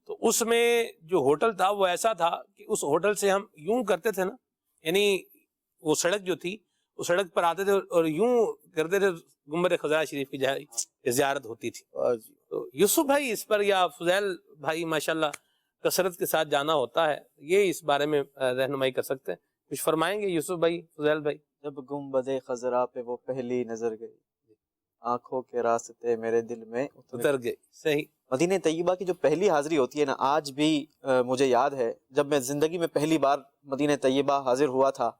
تو اس میں جو ہوٹل تھا وہ ایسا تھا کہ اس ہوٹل سے ہم یوں کرتے تھے نا, یعنی وہ سڑک جو تھی اس سڑک پر آتے تھے اور یوں کرتے تھے گنبد خضرا شریف کی زیارت ہوتی تھی. تو یوسف بھائی اس پر, یا فضیل بھائی ماشاءاللہ کثرت کے ساتھ جانا ہوتا ہے, یہ اس بارے میں رہنمائی کر سکتے ہیں, کچھ فرمائیں گے یوسف بھائی, فضیل بھائی؟ جب گنبد خضرا پہ وہ پہلی نظر گئی, آنکھوں کے راستے میرے دل میں اتر گئی. صحیح. مدینہ طیبہ کی جو پہلی حاضری ہوتی ہے نا, آج بھی مجھے یاد ہے جب میں زندگی میں پہلی بار مدینہ طیبہ حاضر ہوا تھا,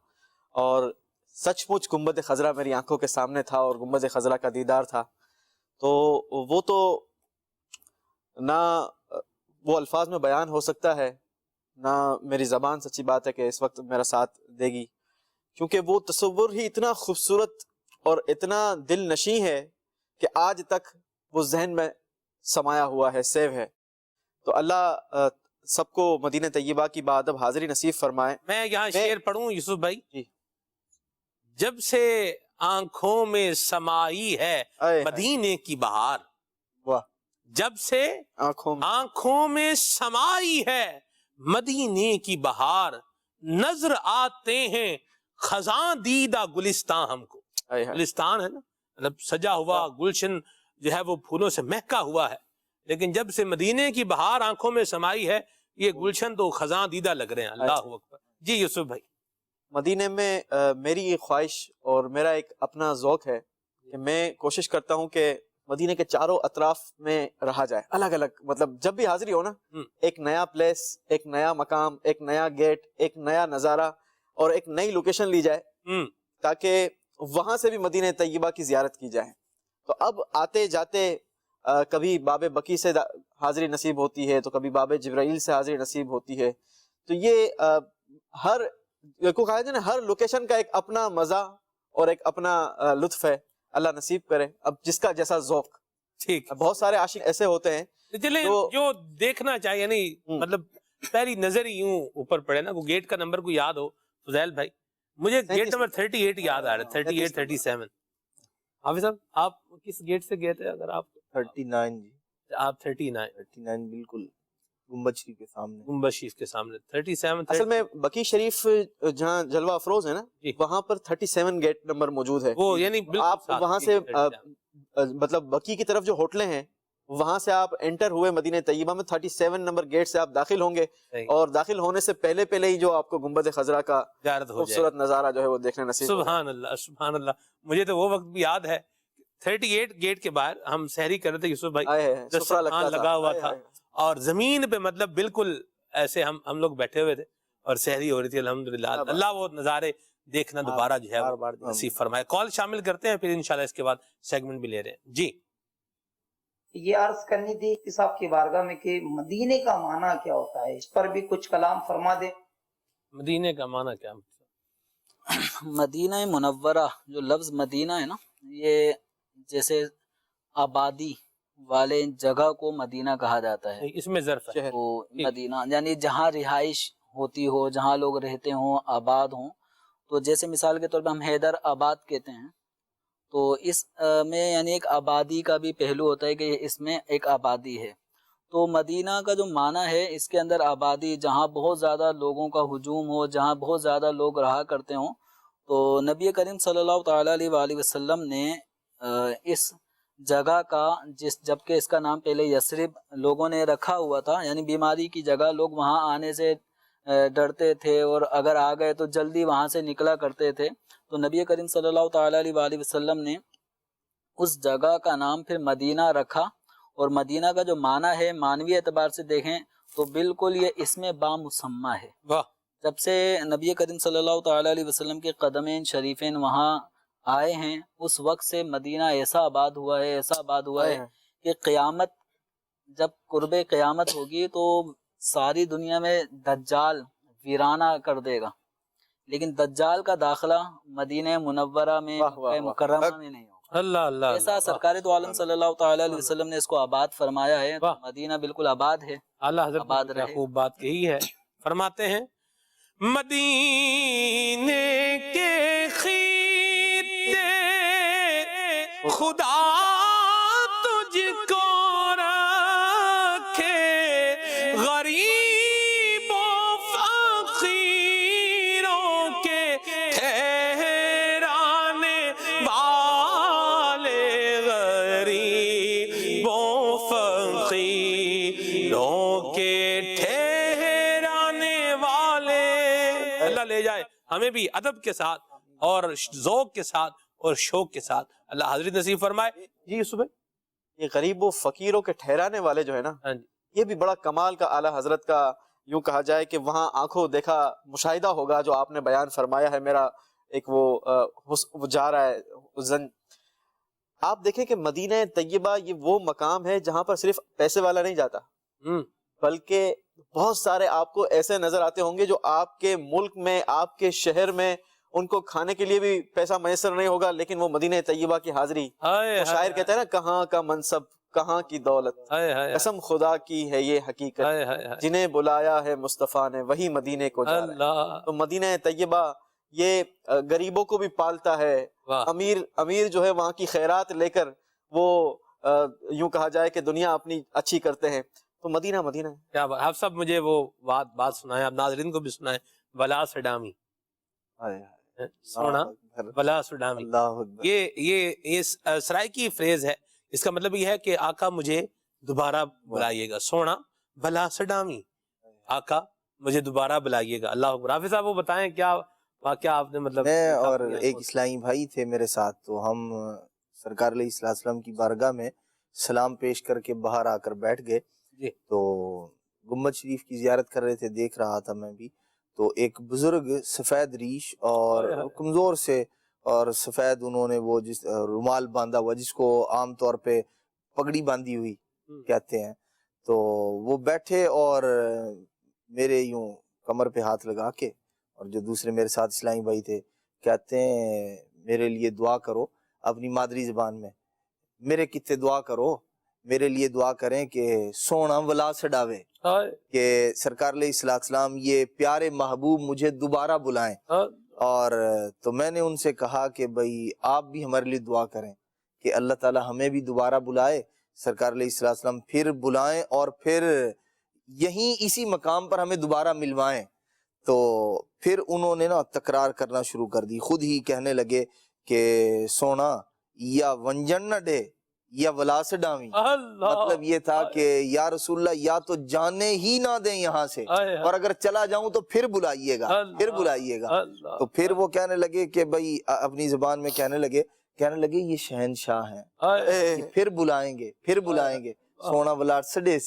اور سچ مچ گنبد خضرا میری آنکھوں کے سامنے تھا اور گنبد خضرا کا دیدار تھا. تو وہ تو نہ وہ الفاظ میں بیان ہو سکتا ہے, نہ میری زبان سچی بات ہے کہ اس وقت میرا ساتھ دے گی, کیونکہ وہ تصور ہی اتنا خوبصورت اور اتنا دل نشیں ہے کہ آج تک وہ ذہن میں سمایا ہوا ہے, سیو ہے. تو اللہ سب کو مدینہ طیبہ کی بادب حاضری نصیب فرمائے. میں یہاں شعر پڑھوں یوسف بھائی؟ جی. جب سے آنکھوں میں سمائی ہے مدینے کی بہار, واہ, جب سے آنکھوں میں سمائی ہے مدینے کی بہار, نظر آتے ہیں خزاں دیدہ گلستان ہم کو. گلستان ہے نا, مطلب سجا ہوا گلشن جو ہے وہ پھولوں سے مہکا ہوا ہے, لیکن جب سے مدینے کی بہار آنکھوں میں سمائی ہے یہ گلشن تو خزاں دیدہ لگ رہے ہیں. اللہ اکبر. جی یوسف بھائی. مدینے میں میری ایک خواہش اور میرا ایک اپنا ذوق ہے کہ میں کوشش کرتا ہوں کہ مدینے کے چاروں اطراف میں رہا جائے, الگ الگ, مطلب جب بھی حاضری ہو نا, ایک نیا پلیس, ایک نیا مقام, ایک نیا گیٹ, ایک نیا نظارہ اور ایک نئی لوکیشن لی جائے, تاکہ وہاں سے بھی مدینہ طیبہ کی زیارت کی جائے. تو اب آتے جاتے کبھی باب بقی سے حاضری نصیب ہوتی ہے, تو کبھی باب جبرائیل سے حاضری نصیب ہوتی ہے. تو یہ ہر ہر لوکیشن کا ایک اپنا مزہ اور ایک اپنا لطف ہے. اللہ نصیب کرے, اب جس کا جیسا ذوق. ٹھیک. بہت سارے عاشق ایسے ہوتے ہیں جو دیکھنا چاہیے, نہیں مطلب پہلی نظر ہی یوں اوپر پڑے نا, وہ گیٹ کا نمبر کو یاد ہو. فضیل بھائی, مجھے گیٹ نمبر 38 یاد آ رہا ہے, 38 37. حافظ صاحب آپ کس گیٹ سے گئے تھے؟ اگر آپ 39 جی، آپ 39 39 بالکل گنبد شریف کے سامنے. گنبد شریف کے سامنے 37 اصل میں بقی شریف جہاں جلوہ افروز ہے نا جی، وہاں پر 37 گیٹ نمبر موجود ہے. وہ یعنی بالکل آپ ساتھ وہاں ہی سے 37 مطلب بقی کی طرف جو ہوٹلیں ہیں وہاں سے آپ انٹر ہوئے مدینہ طیبہ میں 37 نمبر گیٹ سے آپ داخل ہوں گے، صحیح، اور داخل ہونے سے پہلے پہلے ہی جو آپ کو گنبد خضرا کا زیارت ہو جائے. خوبصورت نظارہ جو ہے وہ دیکھنے نصیب ہوگا. سبحان اللہ سبحان اللہ. مجھے تو وہ وقت بھی یاد ہے 38 گیٹ کے باہر ہم سحری کر رہے تھے یوسف بھائی، آئے ہیں، سفرہ دسترخوان لگتا لگا ہوا آئے تھا آئے. اور زمین پہ مطلب بالکل ایسے ہم لوگ بیٹھے ہوئے تھے اور سحری ہو رہی تھی. الحمدللہ اللہ وہ نظارے دیکھنا دوبارہ جو ہے بار نصیب فرمائے. کال شامل کرتے ہیں پھر انشاءاللہ اس کے بعد سیگمنٹ بھی لے رہے ہیں. جی یہ عرض کرنی تھی کہ صاحب کی بارگاہ میں کہ مدینے کا معنی کیا ہوتا ہے، اس پر بھی کچھ کلام فرما دیں. مدینے کا معنی کیا؟ مدینہ منورہ جو لفظ مدینہ ہے نا، یہ جیسے آبادی والے جگہ کو مدینہ کہا جاتا ہے. اس میں ظرف ہے تو مدینہ یعنی جہاں رہائش ہوتی ہو، جہاں لوگ رہتے ہوں، آباد ہوں. تو جیسے مثال کے طور پہ ہم حیدر آباد کہتے ہیں، تو اس میں یعنی ایک آبادی کا بھی پہلو ہوتا ہے کہ اس میں ایک آبادی ہے. تو مدینہ کا جو معنی ہے اس کے اندر آبادی، جہاں بہت زیادہ لوگوں کا ہجوم ہو، جہاں بہت زیادہ لوگ رہا کرتے ہوں. تو نبی کریم صلی اللہ تعالیٰ علیہ وآلہ وسلم نے اس جگہ کا جبکہ اس کا نام پہلے یثرب لوگوں نے رکھا ہوا تھا، یعنی بیماری کی جگہ، لوگ وہاں آنے سے ڈرتے تھے اور اگر آ گئے تو جلدی وہاں سے نکلا کرتے تھے. تو نبی کریم صلی اللہ تعالیٰ علیہ وآلہ وسلم نے اس جگہ کا نام پھر مدینہ رکھا. اور مدینہ کا جو معنی ہے معنوی اعتبار سے دیکھیں تو بالکل یہ اسم بامسمہ ہے. واہ. جب سے نبی کریم صلی اللہ تعالیٰ علیہ وسلم کے قدمین شریفین وہاں آئے ہیں اس وقت سے مدینہ ایسا آباد ہوا ہے، ایسا آباد ہوا ہے کہ قیامت جب قرب قیامت ہوگی تو ساری دنیا میں دجال ویرانہ کر دے گا، لیکن دجال کا داخلہ مدینہ منورہ میں مکرمہ میں نہیں ہوگا. اللہ اللہ ایسا سرکار دو عالم صلی اللہ تعالیٰ علیہ وسلم نے اس کو آباد فرمایا ہے. مدینہ بالکل آباد ہے. اللہ حضرت آباد نے خوب بات کہی ہے. فرماتے ہیں مدینے کے خطے خدا تجھ کو رکھے، غریب و فقیروں کے ٹھہرانے والے، غریب و فقیروں کے ٹھہرانے والے. اللہ لے جائے ہمیں بھی ادب کے ساتھ اور ذوق کے ساتھ اور شوق کے ساتھ اللہ حضرت نصیب فرمائے. جی یوسف بھائی، یہ غریب و فقیروں کے ٹھہرانے والے جو ہے نا، یہ بھی بڑا کمال کا اعلیٰ حضرت کا یوں کہا جائے کہ وہاں آنکھوں دیکھا مشاہدہ ہوگا جو آپ نے بیان فرمایا ہے. میرا ایک وہ جا رہا ہے. آپ دیکھیں کہ مدینہ طیبہ یہ وہ مقام ہے جہاں پر صرف پیسے والا نہیں جاتا، بلکہ بہت سارے آپ کو ایسے نظر آتے ہوں گے جو آپ کے ملک میں، آپ کے شہر میں ان کو کھانے کے لیے بھی پیسہ میسر نہیں ہوگا، لیکن وہ مدینہ طیبہ کی حاضری، شاعر کہتے ہیں نا، کہاں کا منصب کہاں کی دولت، قسم خدا کی ہے یہ حقیقت، جنہیں بلایا ہے مصطفیٰ نے وہی مدینے کو جا رہے ہیں. تو مدینہ طیبہ یہ غریبوں کو بھی پالتا ہے. امیر جو ہے وہاں کی خیرات لے کر وہ یوں کہا جائے کہ دنیا اپنی اچھی کرتے ہیں. تو مدینہ مدینہ کیا بات. آپ سب مجھے وہ بات سنائیں، آپ ناظرین کو بھی سنائیں. ولا سڈامی، سونا ولا سڈامی، یہ سرائکی فریز ہے. اس کا مطلب یہ ہے کہ آقا مجھے دوبارہ بلائیے گا. سونا بلا سڈامی، آقا مجھے دوبارہ بلائیے گا. اللہ اکبر. حافظ صاحب وہ بتائیں کیا واقعہ آپ نے مطلب. میں اور ایک اسلامی بھائی تھے میرے ساتھ، تو ہم سرکار علیہ السلام کی بارگاہ میں سلام پیش کر کے باہر آ کر بیٹھ گئے. تو گنبد شریف کی زیارت کر رہے تھے، دیکھ رہا تھا میں بھی. تو ایک بزرگ سفید ریش اور کمزور سے اور سفید انہوں نے وہ جس رومال باندھا ہوا جس کو عام طور پہ پگڑی باندھی ہوئی کہتے ہیں، تو وہ بیٹھے اور میرے یوں کمر پہ ہاتھ لگا کے، اور جو دوسرے میرے ساتھ اسلامی بھائی تھے کہتے ہیں میرے لیے دعا کرو اپنی مادری زبان میں. میرے کتے دعا کرو، میرے لیے دعا کریں کہ سونا ولا سڈاوے، کہ سرکار علیہ السلام یہ پیارے محبوب مجھے دوبارہ بلائیں. اور تو میں نے ان سے کہا کہ بھائی آپ بھی ہمارے لیے دعا کریں. کہ اللہ تعالی ہمیں بھی دوبارہ بلائے، سرکار علیہ السلام پھر بلائیں اور پھر یہیں اسی مقام پر ہمیں دوبارہ ملوائیں۔ تو پھر انہوں نے نا تکرار کرنا شروع کر دی، خود ہی کہنے لگے کہ سونا یا ونجن نہ ڈے یا ولاس ڈاویں۔ مطلب یہ تھا کہ یا رسول اللہ یا تو جانے ہی نہ دیں یہاں سے، اور اگر چلا جاؤں تو پھر بلائیے گا، پھر بلائیے گا۔ تو پھر وہ کہنے لگے کہ بھائی اپنی زبان میں کہنے لگے یہ شہنشاہ ہیں، پھر بلائیں گے، پھر بلائیں گے، سونا ولاس ڈے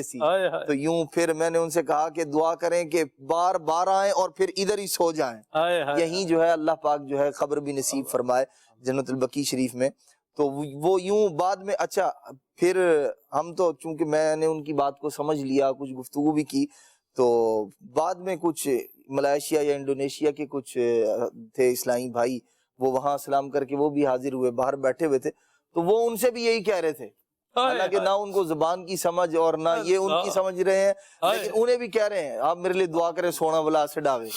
سی۔ تو یوں پھر میں نے ان سے کہا کہ دعا کریں کہ بار بار آئیں اور پھر ادھر ہی سو جائیں، یہیں جو ہے اللہ پاک جو ہے خبر بھی نصیب فرمائے جنت البقیع شریف میں۔ تو وہ یوں بعد میں اچھا پھر ہم تو چونکہ میں نے ان کی بات کو سمجھ لیا، کچھ گفتگو بھی کی، تو بعد میں کچھ ملائیشیا یا انڈونیشیا کے کچھ تھے اسلامی بھائی، وہ وہاں سلام کر کے وہ بھی حاضر ہوئے، باہر بیٹھے ہوئے تھے، تو وہ ان سے بھی یہی کہہ رہے تھے، حالانکہ نہ ان کو زبان کی سمجھ اور نہ یہ ان کی سمجھ رہے ہیں، لیکن انہیں بھی کہہ رہے ہیں آپ میرے لیے دعا کریں سونا ولا سے ڈاوے،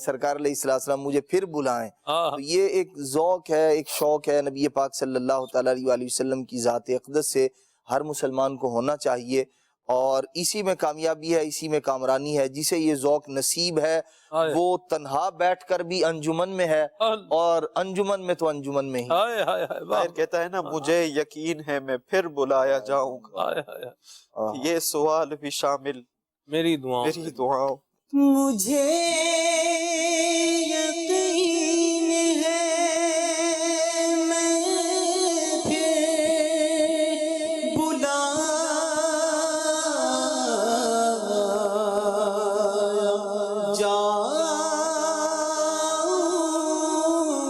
سرکار علیہ السلام مجھے پھر بلائیں۔ تو یہ ایک ذوق ہے، ایک شوق ہے نبی پاک صلی اللہ تعالیٰ علیہ وسلم کی ذات اقدس سے ہر مسلمان کو ہونا چاہیے، اور اسی میں کامیابی ہے، اسی میں کامرانی ہے۔ جسے یہ ذوق نصیب ہے وہ تنہا بیٹھ کر بھی انجمن میں ہے، اور انجمن میں تو انجمن میں ہی۔ شاعر کہتا ہے نا مجھے یقین ہے میں پھر بلایا جاؤں گا، یہ سوال بھی شامل میری دعاؤں۔ مجھے یقین ہے میں پھر بلایا جاؤں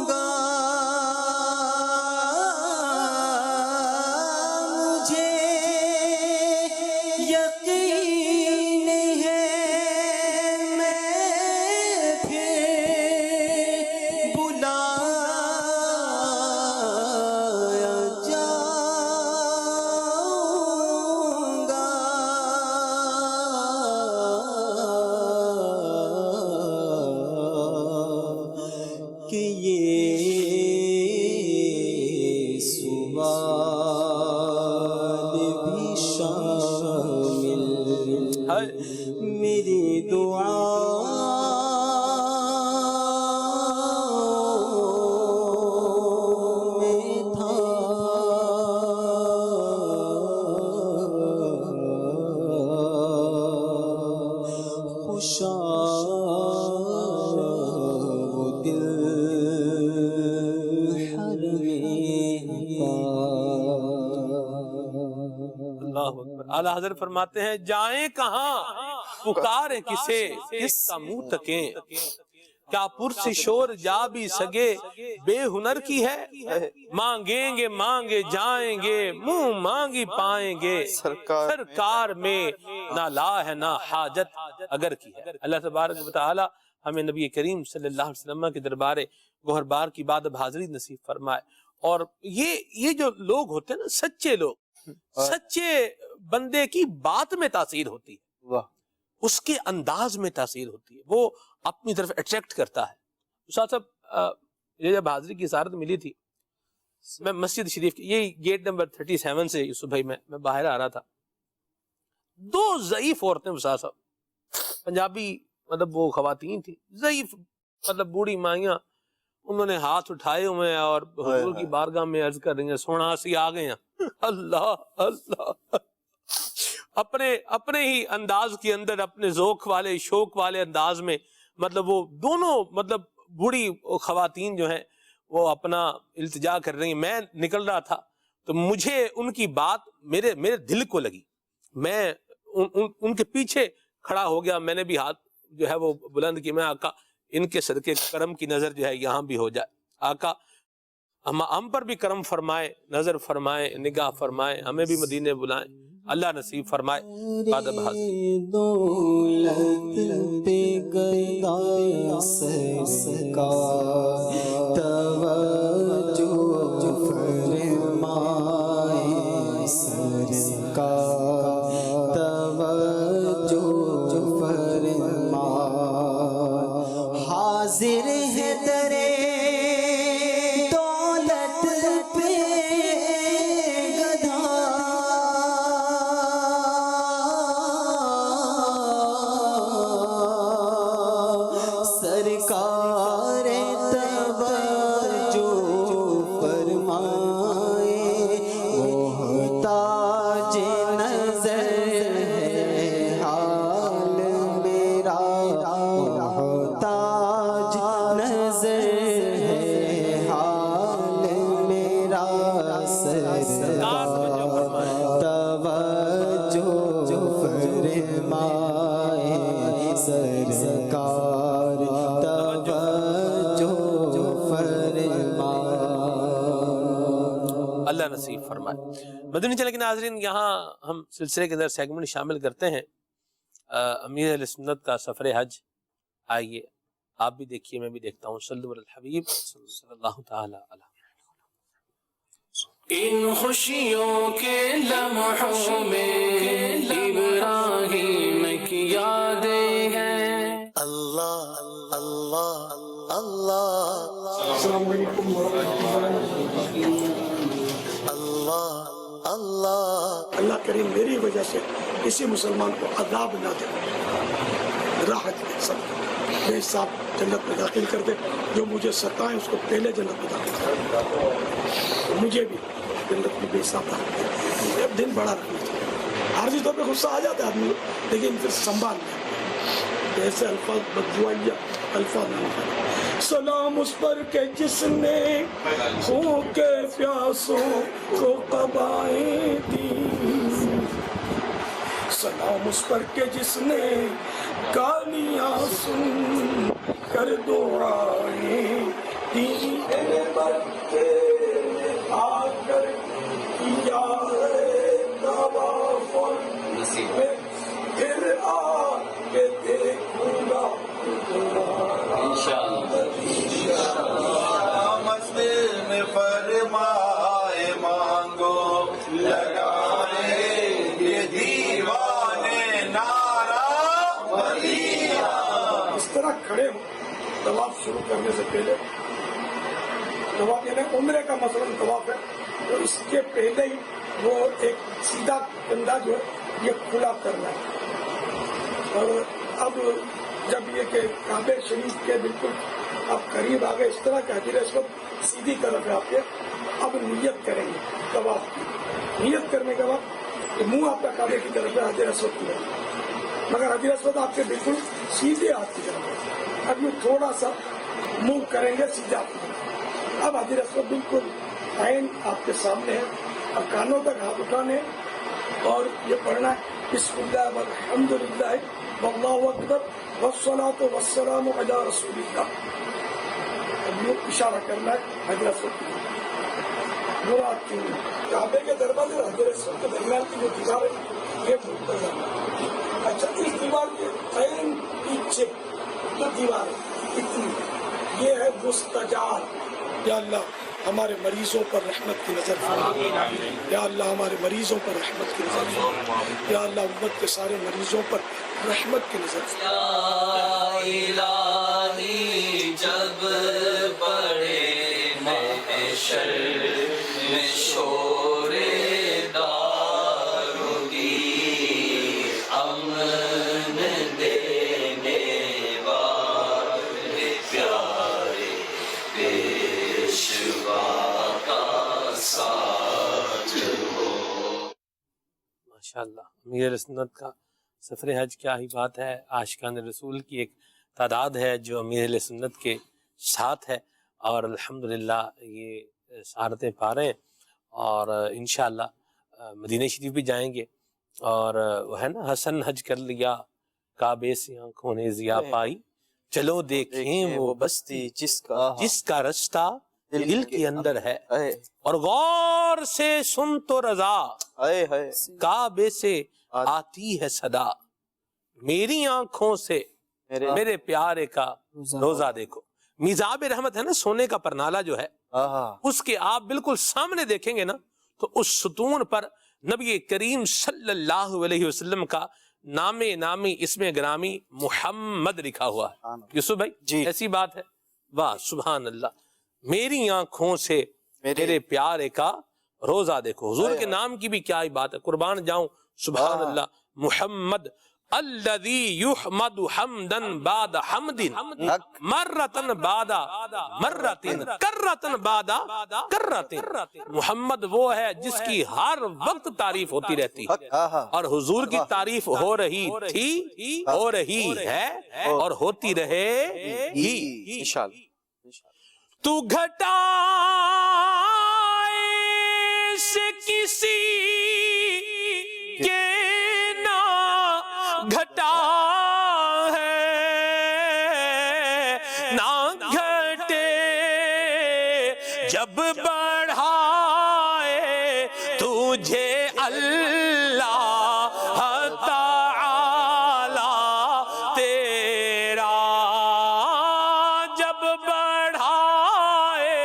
گا، مجھے یقین ہے میں پھر بلایا جاؤں گا، کہ یہ سوال بھی شامل میری دعاؤں میں تھا۔ خوشا وہ دل حرم اللہ اکبر۔ اعلیٰ حضرت فرماتے ہیں جائیں کہاں پکاریں کسے، کس کا منہ تکیں، کیا پرس شور جا بھی سگے، بے ہنر کی ہے، مانگیں گے مانگے جائیں گے، منہ مانگی پائیں گے، سرکار میں نہ لا ہے نہ حاجت اگر کی ہے۔ اللہ تبارک و تعالی ہمیں نبی کریم صلی اللہ علیہ وسلم کے دربار گوہر بار کی بعد اب حاضری نصیب فرمائے۔ اور یہ جو لوگ ہوتے ہیں نا، سچے لوگ، سچے بندے کی بات میں تاثیر ہوتی ہے، اس کے انداز میں تاثیر ہوتی ہے، وہ اپنی طرف اٹریکٹ کرتا ہے۔ استاد صاحب یہ جب حاضری کی اجازت ملی تھی، میں مسجد شریف کی یہی گیٹ نمبر 37 سے یوسف بھائی میں باہر آ رہا تھا، دو ضعیف عورتیں استاد صاحب، پنجابی مطلب وہ خواتین تھی، ضعیف مطلب بوڑھی مائیاں، انہوں نے ہاتھ اٹھائے ہوئے ہیں اور حضور کی بارگاہ میں عرض کر رہی ہیں سونا سی آ گئے ہیں۔ اللہ اللہ، اپنے ہی انداز کے اندر، اپنے ذوق والے شوق والے انداز میں، مطلب وہ دونوں مطلب بوڑھی خواتین جو ہیں وہ اپنا التجا کر رہی ہیں۔ میں نکل رہا تھا تو مجھے ان کی بات میرے دل کو لگی، میں ان کے پیچھے کھڑا ہو گیا، میں نے بھی ہاتھ جو ہے وہ بلند کی، میں آقا ان کے صدقے کرم کی نظر جو ہے یہاں بھی ہو جائے، آقا ہم پر بھی کرم فرمائے، نظر فرمائے، نگاہ فرمائے، ہمیں بھی مدینے بلائیں، اللہ نصیب فرمائے۔ دولت پہ گیا سرکار، توجہ فرمائے سرکار، توجہ فرمائے، حاضر ہے درے دولت پہ اللہ نصیب فرمائے۔ مدنی چینل کے ناظرین، یہاں ہم سلسلے کے اندر سیگمنٹ شامل کرتے ہیں امیر اہل سنت کا سفر حج۔ آئیے آپ بھی دیکھیے، میں بھی دیکھتا ہوں۔ صلو علی الحبیب صلی اللہ تعالی علیہ۔ ان خوشیوں کے لمحوں میں ابراہیم کی یادیں ہیں۔ اللہ اللہ اللہ السلام علیکم ورحمۃ اللہ اللہ اللہ کریم میری وجہ سے کسی مسلمان کو عذاب نہ دے، راحت دے، سب بے حساب جنت میں داخل کر دے۔ جو مجھے ستائیں اس کو پہلے جنت میں داخل کر دے، مجھے بھی جنت میں بے حساب داخل کر دے۔ دن بڑا رکھنا چاہیے، عارضی طور پہ غصہ آ جاتا ہے آدمی، لیکن پھر سنبھال لیں، ایسے الفاظ بددعائیہ الفاظ نہ نکالیں۔ سلام اس پر کہ جس نے خون کے پیاسوں کو قبائیں دی، سلام اس پر کہ جس نے گالیاں سن کر دعائیں دی، میرے بچے آ کر کیا ہے طواف میں، پھر آ کے دیکھوں گا مسجد میں فرمائے مانگو لگائے یہ دیوانے نعرہ مدینہ۔ اس طرح کھڑے ہوں طواف شروع کرنے سے پہلے، طواف یعنی عمرے کا مثلاً طواف ہے تو اس کے پہلے ہی وہ ایک سیدھا کندھا جو ہے یہ کھلا کرنا ہے۔ اور اب جب یہ کہ کعبہ شریف کے بالکل آپ قریب آ گئے، اس طرح کہ حجر اسود سیدھی طرف ہے آپ کے، اب نیت کریں گے طواف کی۔ نیت کرنے کے بعد منہ آپ کا کعبے کی طرف ہے، حجر اسود کی طرف، مگر حجر اسود آپ کے بالکل سیدھے ہاتھ کی طرف ہے۔ اب یہ تھوڑا سا منہ کریں گے سیدھا، اب حجر اسود بالکل عین آپ کے سامنے ہے، اور کانوں تک ہاتھ اٹھانے اور یہ پڑھنا ہے بسم اللہ والحمد للہ واللہ اکبر والصلاۃ والسلام علی رسول اللہ۔ اب یہ اشارہ کرنا ہے حجر اسود کی مراد کی کعبے کے دروازے حجر اسود کے درمیان کی جو دیوار ہے یہ منتظم ہے۔ اچھا، اس دیوار کے عین پیچھے جو دیوار ہے اتنی، یہ ہے مستجار۔ یا اللہ ہمارے مریضوں پر رحمت کی نظر فرما، یا اللہ ہمارے مریضوں پر رحمت کی نظر فرما، یا اللہ امت کے سارے مریضوں پر رحمت کی نظر فرما۔ یا الہی جب پڑے محشر میں شور داروں کی، امن دینے والے پیارے پیشوا کا ساتھ ہو۔ ماشاءاللہ، امیر سنت کا سفر حج کیا ہی بات ہے۔ عاشقان رسول کی ایک تعداد ہے جو امیر سنت کے ساتھ ہے، اور الحمدللہ یہ سعادتیں پا رہے ہیں، اور انشاءاللہ مدینہ شریف بھی جائیں گے۔ اور وہ ہے نا، حسن حج کر لیا کعبے سے آنکھوں نے ضیا پائی، چلو دیکھیں وہ بستی جس کا رستہ دل کے اندر ہے، اور غور سے سن تو رضا کعبے سے آتی ہے صدا، میری آنکھوں سے میرے پیارے کا روزہ دیکھو۔ میزاب رحمت ہے نا، سونے کا پرنالہ جو ہے، اس کے آپ بالکل سامنے دیکھیں گے نا تو اس ستون پر نبی کریم صلی اللہ علیہ وسلم کا نامی اسم گرامی محمد لکھا ہوا ہے۔ یوسف بھائی ایسی بات ہے، واہ سبحان اللہ، میری آنکھوں سے میرے پیارے کا روزہ دیکھو۔ حضور کے نام کی بھی کیا ہی بات ہے، قربان جاؤں، سبحان اللہ۔ محمد الذی یحمد حمدا بعد حمد، مرتن بعد مرتن، کرتن بعد کرتن۔ محمد وہ ہے جس کی ہر وقت تعریف ہوتی رہتی ہے، اور حضور کی تعریف ہو رہی تھی، ہو رہی ہے، اور ہوتی رہے گی انشاءاللہ۔ تو گھٹا سے کسی کے نہ گھٹا ہے، نہ گھٹے جب بڑھائے تجھے اللہ تعالی تیرا جب بڑھائے،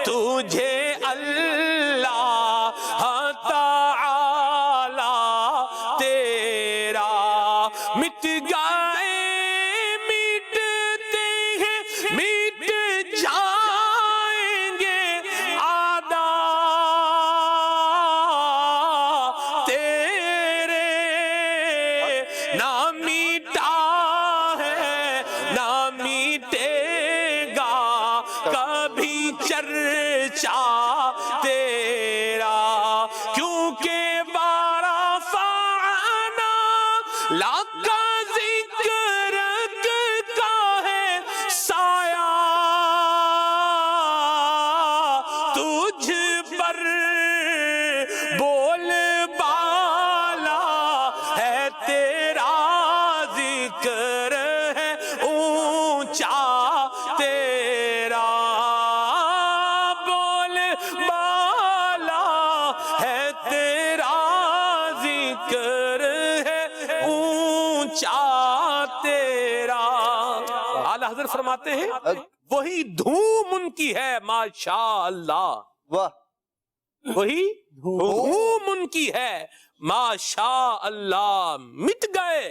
تجھے اللہ تعالی تیرا مٹ گئے مٹتے ہیں مٹ جائیں گے آدا تیرے، نہ میٹا ہے نہ میٹے گا کبھی چرچا تیرا، کیونکہ بارہ فانا لاکا ذکر کا ہے سایہ تجھ پر، بول بالا ہے تیرا ذکر ہے اونچا تیرا، بول بالا ہے تیرا ذکر ہے اونچا تیرا۔ اعلیٰ حضرت فرماتے ہیں وہی دھوم ان کی ہے ماشاء اللہ، واہ، وہی دھوم ان کی ہے ماشاء اللہ، مٹ گئے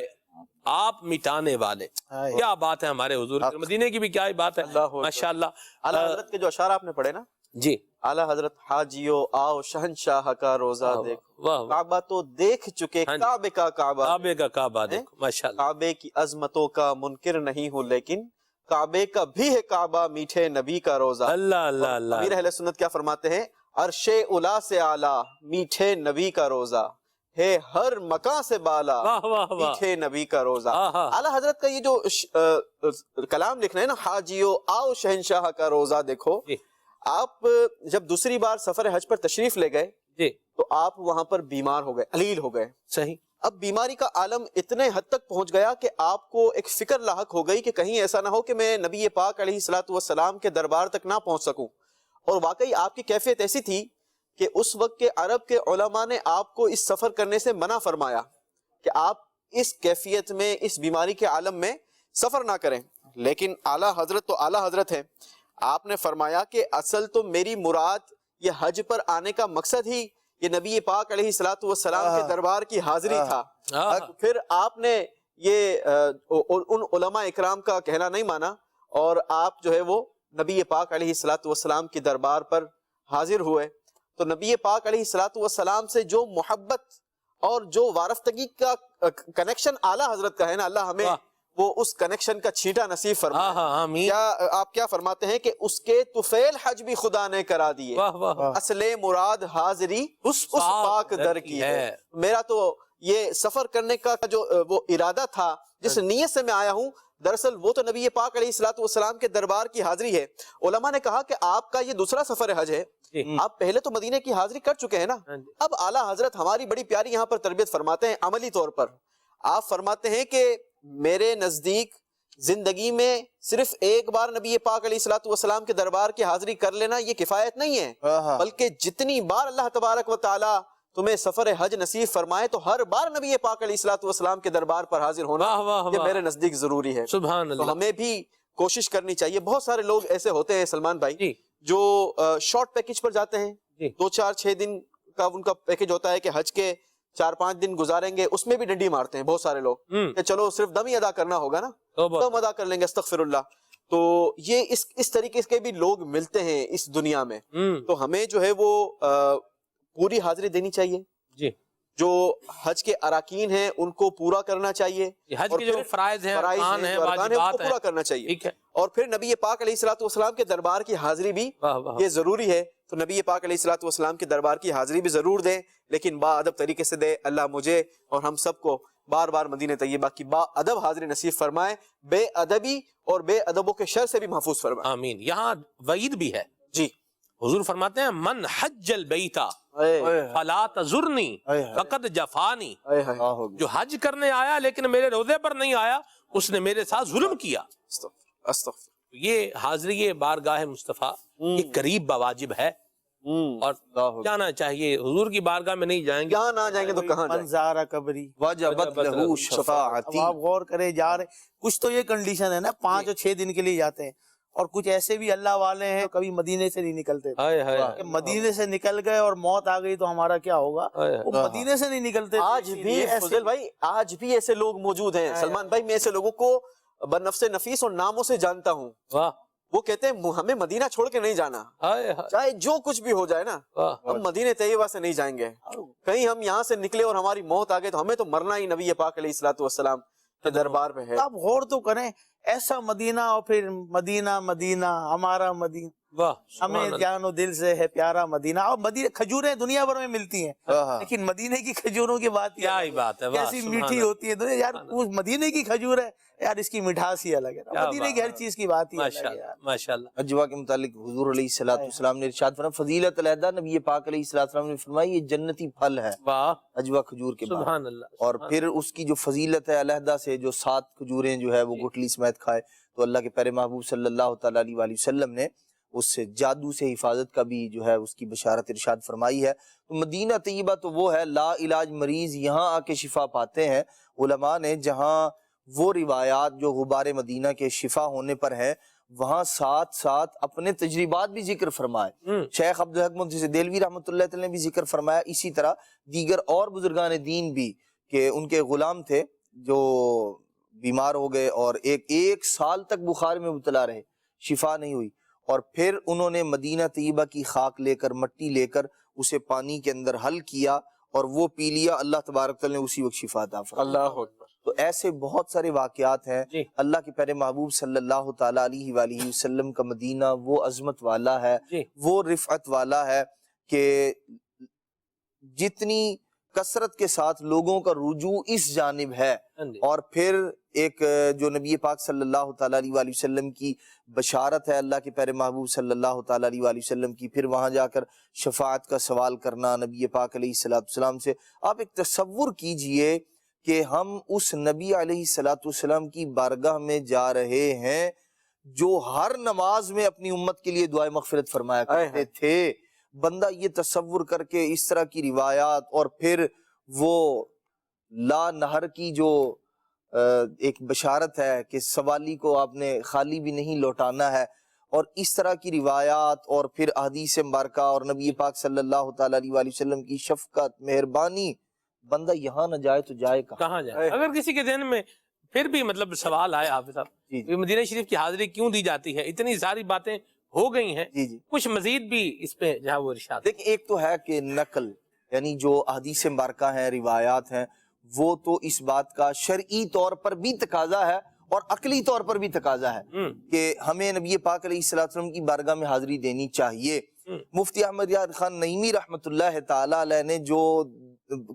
آپ مٹانے والے۔ کیا بات ہے ہمارے حضور کے مدینے کی بھی کیا ہی بات ہے ماشاء اللہ۔ اعلیٰ حضرت کے جو اشعار آپ نے پڑھے نا جی، اعلیٰ حضرت حاجیو آؤ شہنشاہ کا روزہ دیکھو، واہ کعبہ تو دیکھ چکے ہاں جی۔ کعبے کا کعبہ، کعبے کا کعبہ دیکھو ماشاء اللہ۔ کعبے کی عظمتوں کا منکر نہیں ہوں لیکن کعبے کا بھی ہے کعبہ میٹھے نبی کا روزہ۔ اللہ اللہ اللہ، امیر اہل سنت کیا فرماتے ہیں؟ عرش اولا سے اعلیٰ میٹھے نبی کا روزہ ہے ہر مکان سے بالا واہ واہ واہ، میٹھے نبی کا روزہ۔ آہا۔ اعلیٰ حضرت کا یہ جو کلام لکھ رہے ہیں نا، حاجیو آؤ شہنشاہ کا روزہ دیکھو، جی آپ جب دوسری بار سفر حج پر تشریف لے گئے جی، تو آپ وہاں پر بیمار ہو گئے، علیل ہو گئے۔ صحیح، اب بیماری کا عالم اتنے حد تک پہنچ گیا کہ آپ کو ایک فکر لاحق ہو گئی کہ کہیں ایسا نہ ہو کہ میں نبی پاک علیہ الصلوۃ والسلام کے دربار تک نہ پہنچ سکوں۔ اور واقعی آپ کی کیفیت ایسی تھی کہ اس وقت کے عرب کے علماء نے آپ کو اس سفر کرنے سے منع فرمایا کہ آپ اس کیفیت میں، اس بیماری کے عالم میں سفر نہ کریں، لیکن اعلیٰ حضرت تو اعلیٰ حضرت ہیں۔ آپ نے فرمایا کہ اصل تو میری مراد یہ حج پر آنے کا مقصد ہی یہ نبی پاک علیہ الصلوۃ والسلام کے دربار کی حاضری تھا۔ پھر آپ نے یہ ان علماء اکرام کا کہنا نہیں مانا اور آپ جو ہے وہ نبی پاک علیہ الصلوۃ والسلام کے دربار پر حاضر ہوئے۔ تو نبی پاک علیہ الصلوۃ والسلام سے جو محبت اور جو وارفتگی کا کنیکشن اعلیٰ حضرت کا ہے نا، اللہ ہمیں وہ اس کنیکشن کا چھینٹا نصیب فرمائے۔ کیا آپ کیا فرماتے ہیں کہ اس کے طفیل حج بھی خدا نے کرا دیے، اصل مراد حاضری اس پاک در کی ہے۔ میرا تو یہ سفر کرنے کا جو وہ ارادہ تھا، جس نیت سے میں آیا ہوں، دراصل وہ تو نبی پاک علیہ الصلوۃ والسلام کے دربار کی حاضری ہے۔ علماء نے کہا کہ آپ کا یہ دوسرا سفر حج ہے، آپ پہلے تو مدینے کی حاضری کر چکے ہیں نا، اب اعلیٰ حضرت ہماری بڑی پیاری یہاں پر تربیت فرماتے ہیں عملی طور پر۔ آپ فرماتے ہیں کہ میرے نزدیک زندگی میں صرف ایک بار نبی پاک علیہ الصلوۃ والسلام کے دربار کی حاضری کر لینا یہ کفایت نہیں ہے، بلکہ جتنی بار اللہ تبارک و تعالی تمہیں سفر حج نصیب فرمائے تو ہر بار نبی پاک علیہ الصلوۃ والسلام کے دربار پر حاضر ہونا یہ میرے نزدیک ضروری ہے۔ سبحان اللہ۔ تو ہمیں بھی کوشش کرنی چاہیے۔ بہت سارے لوگ ایسے ہوتے ہیں سلمان بھائی جو شارٹ پیکج پر جاتے ہیں، 2-4-6 دن کا ان کا پیکج ہوتا ہے کہ حج کے 4-5 دن گزاریں گے، اس میں بھی ڈنڈی مارتے ہیں بہت سارے لوگ کہ چلو صرف دم ہی ادا کرنا ہوگا نا، دم ادا کر لیں گے، استغفر اللہ۔ تو یہ اس طریقے کے بھی لوگ ملتے ہیں اس دنیا میں، تو ہمیں جو ہے وہ پوری حاضری دینی چاہیے۔ جو حج کے اراکین ہیں ان کو پورا کرنا چاہیے، حج کے جو فرائض ہیں، ارکان ہیں، واجبات ہیں، پورا کرنا چاہیے۔ ٹھیک ہے۔ اور پھر نبی پاک علیہ الصلوۃ والسلام کے دربار کی حاضری بھی یہ ضروری ہے، تو نبی پاک علیہ الصلوۃ والسلام کے دربار کی حاضری بھی ضرور دیں، لیکن با ادب طریقے سے دیں۔ اللہ مجھے اور ہم سب کو بار بار مدینہ طیبہ کی با ادب حاضری نصیب فرمائے، بے ادبی اور بے ادبوں کے شر سے بھی محفوظ فرمائے۔ آمین۔ یہاں وعید بھی ہے جی، حضور فرماتے ہیں من حج البیت فلا تزرنی فقد جفانی، جو حج کرنے آیا لیکن میرے روزے پر نہیں آیا اس نے میرے ساتھ ظلم کیا۔ استغفر۔ یہ حاضری بارگاہ مصطفیٰ یہ قریب بواجب ہے، اور جانا چاہیے. حضور کی بارگاہ میں نہیں جائیں گے, یہاں نہ جائیں گے تو کہاں جائیں گے؟ منظارہ قبری وجبت لہو شفاعتی. اب آپ غور کرے جا رہے, کچھ تو یہ کنڈیشن ہے نا 5 اور 6 دن کے لیے جاتے ہیں, اور کچھ ایسے بھی اللہ والے ہیں کبھی مدینے سے نہیں نکلتے کہ مدینے سے نکل گئے اور موت آ گئی تو ہمارا کیا ہوگا, وہ مدینے سے نہیں نکلتے. آج بھی فضل بھائی, آج بھی ایسے لوگ موجود ہیں سلمان بھائی. میں ایسے لوگوں کو بنفس نفیس اور ناموں سے جانتا ہوں. وہ کہتے ہیں ہمیں مدینہ چھوڑ کے نہیں جانا, چاہے جو کچھ بھی ہو جائے نا, ہم مدینہ طیبہ سے نہیں جائیں گے. کہیں ہم یہاں سے نکلے اور ہماری موت آ گئی تو ہمیں تو مرنا ہی نبی پاک علیہ الصلوۃ والسلام کے دربار میں ہے. آپ غور تو کریں, ایسا مدینہ اور پھر مدینہ مدینہ ہمارا مدینہ, ہمیں جان و دل سے ہے پیارا مدینہ. اور مدینہ کھجوریں دنیا بھر میں ملتی ہیں, لیکن مدینے کی کھجوروں کی بات کیا ہی بات ہے, کیسی میٹھی ہوتی ہے دنیا یار. وہ مدینے کی کھجور ہے یار, اس کی مٹھاس ہی الگ ہے. مدینے کی ہر چیز کی بات ہی الگ ہے. ماشاءاللہ. اجوا کے متعلق حضور علیہ الصلوۃ والسلام نے ارشاد فرمایا, فضیلت علیحدہ نبی پاک علیہ الصلوۃ والسلام نے فرمایا یہ جنتی پھل ہے اجوا کھجور کے بعد. سبحان اللہ. اور پھر اس کی جو فضیلت ہے علیحدہ سے, جو 7 کھجوریں جو ہے وہ گٹلی سمیت کھائے تو اللہ کے پیارے محبوب صلی اللہ تعالی علیہ وآلہ وسلم نے اس سے جادو سے حفاظت کا بھی جو ہے اس کی بشارت ارشاد فرمائی ہے. تو مدینہ طیبہ تو وہ ہے لا علاج مریض یہاں آ کے شفا پاتے ہیں. علماء نے جہاں وہ روایات جو غبار مدینہ کے شفا ہونے پر ہیں وہاں ساتھ ساتھ اپنے تجربات بھی ذکر فرمائے. شیخ عبدالحق محدث دہلوی رحمۃ اللہ تعالی نے بھی ذکر فرمایا, اسی طرح دیگر اور بزرگان دین بھی, کہ ان کے غلام تھے جو بیمار ہو گئے اور ایک سال تک بخار میں مبتلا رہے, شفا نہیں ہوئی, اور پھر انہوں نے مدینہ طیبہ کی خاک لے کر, مٹی لے کر اسے پانی کے اندر حل کیا اور وہ پی لیا, اللہ تبارک تعالی نے اسی وقت شفا عطا فرمائی. اللہ اکبر. تو ایسے بہت سارے واقعات ہیں. اللہ کے پیارے محبوب صلی اللہ تعالی علیہ وآلہ وسلم کا مدینہ وہ عظمت والا ہے, وہ رفعت والا ہے کہ جتنی کثرت کے ساتھ لوگوں کا رجوع اس جانب ہے, اور پھر ایک جو نبی پاک صلی اللہ تعالی علیہ وآلہ وسلم کی بشارت ہے, اللہ کے پیارے محبوب صلی اللہ تعالی علیہ وآلہ وسلم کی, پھر وہاں جا کر شفاعت کا سوال کرنا نبی پاک علیہ الصلوۃ والسلام سے. آپ ایک تصور کیجئے کہ ہم اس نبی علیہ الصلوۃ والسلام کی بارگاہ میں جا رہے ہیں جو ہر نماز میں اپنی امت کے لیے دعائے مغفرت فرمایا کرتے تھے. بندہ یہ تصور کر کے اس طرح کی روایات, اور پھر وہ لا نہر کی جو ایک بشارت ہے کہ سوالی کو آپ نے خالی بھی نہیں لوٹانا ہے, اور اس طرح کی روایات, اور پھر احادیث مبارکہ اور نبی پاک صلی اللہ تعالی علیہ وآلہ وسلم کی شفقت مہربانی, بندہ یہاں نہ جائے تو جائے کہاں جائے. اگر کسی کے ذہن میں پھر بھی مطلب سوال آئے حافظ صاحب, مدینہ شریف کی حاضری کیوں دی جاتی ہے, اتنی ساری باتیں ہو گئی ہیں, کچھ مزید بھی اس پہ جہاں وہ ارشاد. دیکھیں ایک تو ہے کہ نقل, یعنی جو احادیث مبارکہ ہیں, روایات ہیں, وہ تو اس بات کا شرعی طور پر بھی تقاضا ہے اور عقلی طور پر بھی تقاضا ہے کہ ہمیں نبی پاک علیہ الصلوۃ والسلام کی بارگاہ میں حاضری دینی چاہیے. مفتی احمد یار خان نعیمی رحمۃ اللہ تعالی علیہ نے جو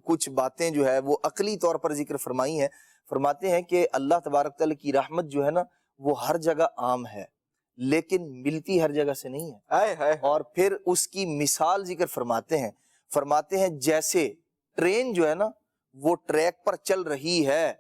کچھ باتیں جو ہے وہ عقلی طور پر ذکر فرمائی ہیں, فرماتے ہیں کہ اللہ تبارک تعالی کی رحمت جو ہے نا وہ ہر جگہ عام ہے لیکن ملتی ہر جگہ سے نہیں ہے. اور پھر اس کی مثال ذکر فرماتے ہیں جیسے ٹرین جو ہے نا وہ ٹریک پر چل رہی ہے,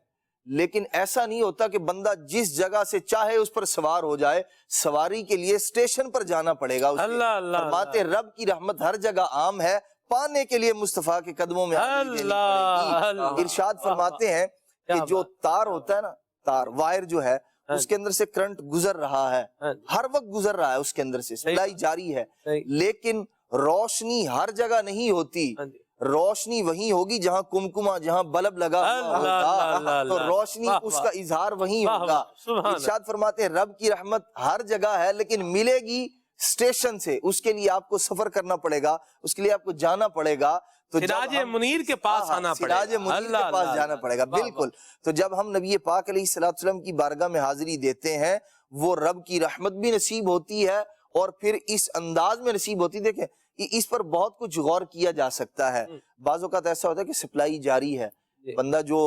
لیکن ایسا نہیں ہوتا کہ بندہ جس جگہ سے چاہے اس پر سوار ہو جائے, سواری کے لیے اسٹیشن پر جانا پڑے گا. فرماتے رب کی رحمت ہر جگہ عام ہے, پانے کے لیے مصطفیٰ کے قدموں میں ارشاد فرماتے ہیں کہ جو تار ہوتا ہے نا, تار وائر جو ہے اس کے اندر سے کرنٹ گزر رہا ہے, ہر وقت گزر رہا ہے, اس کے اندر سے سپلائی جاری ہے, لیکن روشنی ہر جگہ نہیں ہوتی. روشنی وہیں ہوگی جہاں کمکما, جہاں بلب لگا ہوگا, تو روشنی اس کا اظہار وہیں ہوگا. ارشاد فرماتے ہیں رب کی رحمت ہر جگہ ہے لیکن ملے گی اسٹیشن سے, اس کے لیے آپ کو سفر کرنا پڑے گا, اس کے لیے آپ کو جانا پڑے گا, تو سراج منیر کے پاس آنا پڑے گا, سراج منیر کے پاس جانا پڑے گا. بالکل. تو جب ہم نبی پاک علیہ الصلوۃ والسلام کی بارگاہ میں حاضری دیتے ہیں وہ رب کی رحمت بھی نصیب ہوتی ہے اور پھر اس انداز میں نصیب ہوتی. دیکھیں اس پر بہت کچھ غور کیا جا سکتا ہے. بعض اوقات ایسا ہوتا ہے کہ سپلائی جاری ہے, بندہ جو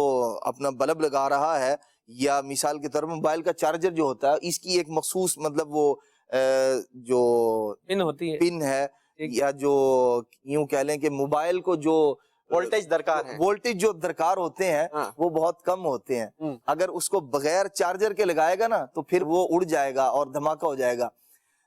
اپنا بلب لگا رہا ہے, یا مثال کے طور پر موبائل کا چارجر جو ہوتا ہے اس کی ایک مخصوص مطلب وہ جو پن ہوتی ہے, پن ہے, یا جو یوں کہہ لیں کہ موبائل کو جو وولٹیج درکار ہے, وولٹیج جو درکار ہوتے ہیں وہ بہت کم ہوتے ہیں. اگر اس کو بغیر چارجر کے لگائے گا نا تو پھر وہ اڑ جائے گا اور دھماکہ ہو جائے گا.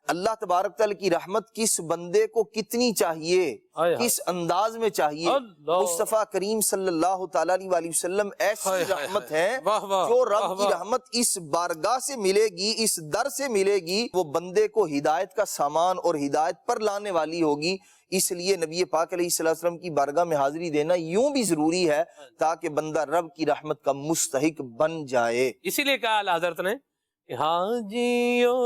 اللہ تبارک تعالیٰ کی رحمت کس بندے کو کتنی چاہیے، کس انداز میں چاہیے۔ مصطفیٰ کریم صلی اللہ تعالیٰ علیہ وسلم ایسی رحمت ہے جو رب کی رحمت اس بارگاہ سے ملے گی، اس در سے ملے گی، وہ بندے کو ہدایت کا سامان اور ہدایت پر لانے والی ہوگی۔ اس لیے نبی پاک علیہ السلام کی بارگاہ میں حاضری دینا یوں بھی ضروری ہے تاکہ بندہ رب کی رحمت کا مستحق بن جائے۔ اسی لیے کہا اعلیٰ حضرت نے کہ حاجیو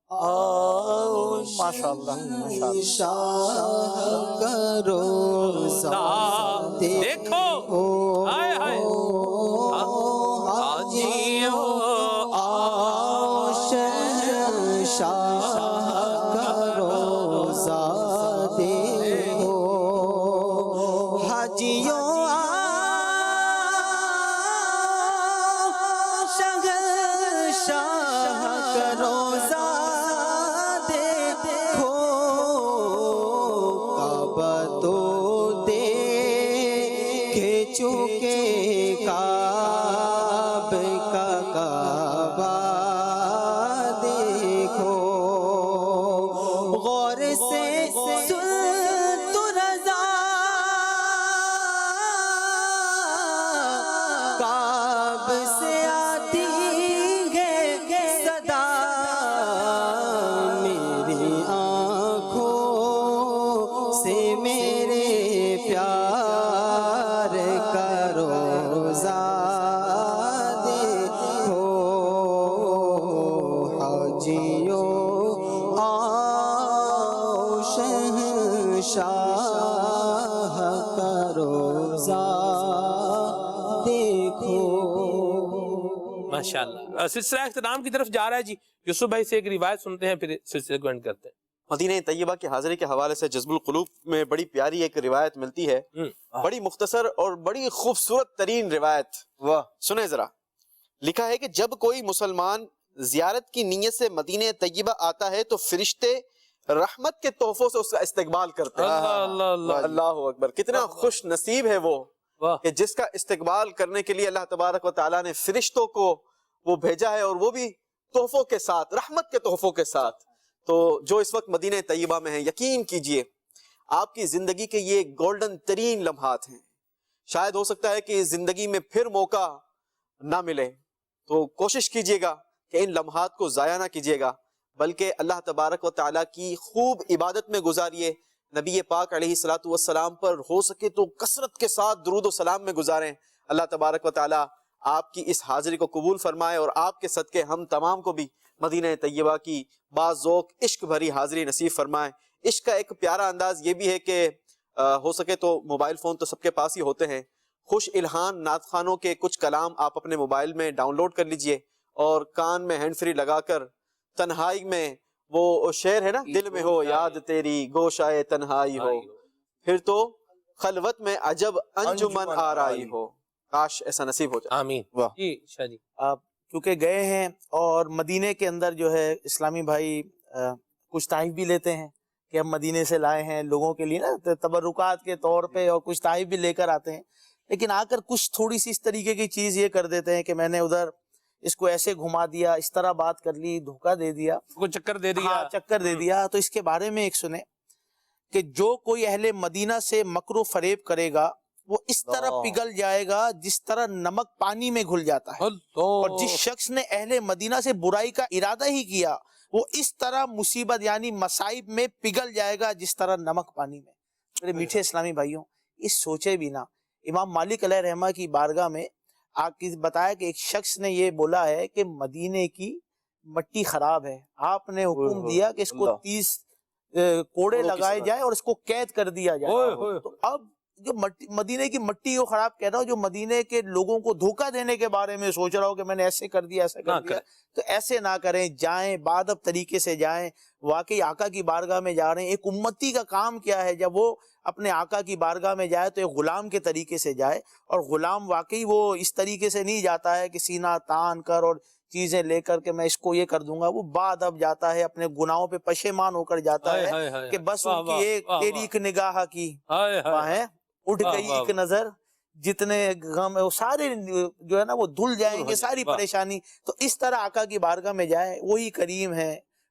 آؤ ماشاءاللہ دیکھو ہائے ہائے حاجیو آؤ شہنشاہ کا روزہ دیکھو، حاجیوں چکے کعب کا کعبہ دیکھو، غور سے سن تو رضا کعب سے آتی ہے صدا، میری آنکھوں سے میرے پیار کا روزہ دیکھو، حاجیوں آؤ شہنشاہ کا روزہ دیکھو۔ ماشاءاللہ، سلسلہ اختتام کی طرف جا رہا ہے جی۔ یوسف بھائی سے ایک روایت سنتے ہیں پھر سلسلے کو اینڈ کرتے ہیں۔ مدینہ طیبہ کی حاضری کے حوالے سے جذب القلوب میں بڑی پیاری ایک روایت ملتی ہے، بڑی مختصر اور بڑی خوبصورت ترین روایت، سنیں ذرا۔ لکھا ہے کہ جب کوئی مسلمان زیارت کی نیت سے مدینہ طیبہ آتا ہے تو فرشتے رحمت کے تحفوں سے اس کا استقبال کرتے ہیں۔ اللہ اکبر، کتنا خوش نصیب ہے وہ کہ جس کا استقبال کرنے کے لیے اللہ تبارک و تعالیٰ نے فرشتوں کو وہ بھیجا ہے، اور وہ بھی تحفوں کے ساتھ، رحمت کے تحفوں کے ساتھ۔ تو جو اس وقت مدینہ طیبہ میں ہیں، یقین کیجئے آپ کی زندگی کے یہ گولڈن ترین لمحات ہیں۔ شاید ہو سکتا ہے کہ زندگی میں پھر موقع نہ ملے، تو کوشش کیجئے گا کہ ان لمحات کو ضائع نہ کیجئے گا، بلکہ اللہ تبارک و تعالیٰ کی خوب عبادت میں گزاریے۔ نبی پاک علیہ السلام پر ہو سکے تو کثرت کے ساتھ درود و سلام میں گزاریں۔ اللہ تبارک و تعالیٰ آپ کی اس حاضری کو قبول فرمائے، اور آپ کے صدقے ہم تمام کو بھی مدینہ طیبہ کی باز ذوق عشق بھری حاضری نصیب فرمائے۔ عشق کا ایک پیارا انداز یہ بھی ہے کہ ہو سکے تو موبائل فون تو سب کے پاس ہی ہوتے ہیں، خوش الہان نعت خوانوں کے کچھ کلام آپ اپنے موبائل میں ڈاؤن لوڈ کر لیجئے، اور کان میں ہینڈ فری لگا کر تنہائی میں، وہ شعر ہے نا، دل میں ہو یاد تیری گوشائے تنہائی ہو، پھر تو خلوت میں عجب انجمن آرائی ہو، کاش ایسا نصیب ہو جائے۔ آمین۔ جی شاہ جی، آپ کیونکہ گئے ہیں اور مدینے کے اندر جو ہے اسلامی بھائی کچھ تحائف بھی لیتے ہیں کہ ہم مدینے سے لائے ہیں لوگوں کے لیے نا تبرکات کے طور پہ، اور کچھ تحائف بھی لے کر آتے ہیں، لیکن آ کر کچھ تھوڑی سی اس طریقے کی چیز یہ کر دیتے ہیں کہ میں نے ادھر اس کو ایسے گھما دیا، اس طرح بات کر لی، دھوکہ دے دیا، چکر دے دیا، چکر دے دیا۔ تو اس کے بارے میں ایک سنیں کہ جو کوئی اہل مدینہ سے مکر و فریب کرے گا وہ اس طرح پگھل جائے گا جس طرح نمک پانی میں گھل جاتا ہے، اور جس شخص نے اہل مدینہ سے برائی کا ارادہ ہی کیا وہ اس طرح مصیبت یعنی مصائب میں پگھل جائے گا جس طرح نمک پانی میں۔ میرے میٹھے اسلامی بھائیوں، اس سوچے بھی نہ، امام مالک علیہ رحمہ کی بارگاہ میں آپ کی بتایا کہ ایک شخص نے یہ بولا ہے کہ مدینے کی مٹی خراب ہے، آپ نے حکم دیا کہ اس کو 30 کوڑے لگائے جائے اور اس کو قید کر دیا جائے۔ تو اب جو مدینے کی مٹی کو خراب کہہ رہا ہو، جو مدینے کے لوگوں کو دھوکہ دینے کے بارے میں سوچ رہا ہو کہ میں نے ایسے کر دیا ایسے کر دیا، تو ایسے نہ کریں، جائیں بادب طریقے سے جائیں، واقعی آقا کی بارگاہ میں جا رہے ہیں۔ ایک امتی کا کام کیا ہے، جب وہ اپنے آقا کی بارگاہ میں جائے تو ایک غلام کے طریقے سے جائے، اور غلام واقعی وہ اس طریقے سے نہیں جاتا ہے کہ سینہ تان کر اور چیزیں لے کر کے میں اس کو یہ کر دوں گا، وہ بادب جاتا ہے، اپنے گناہوں پہ پشیمان ہو کر جاتا ہے کہ بس ان کی ایک تیری ایک نگاہ کی ہے اٹھ گئی ایک نظر، جتنے غم ہے وہ سارے جو ہے نا وہ دھل جائیں گے، ساری پریشانی۔ تو اس طرح آقا کی بارگاہ میں جائے، وہی کریم ہے،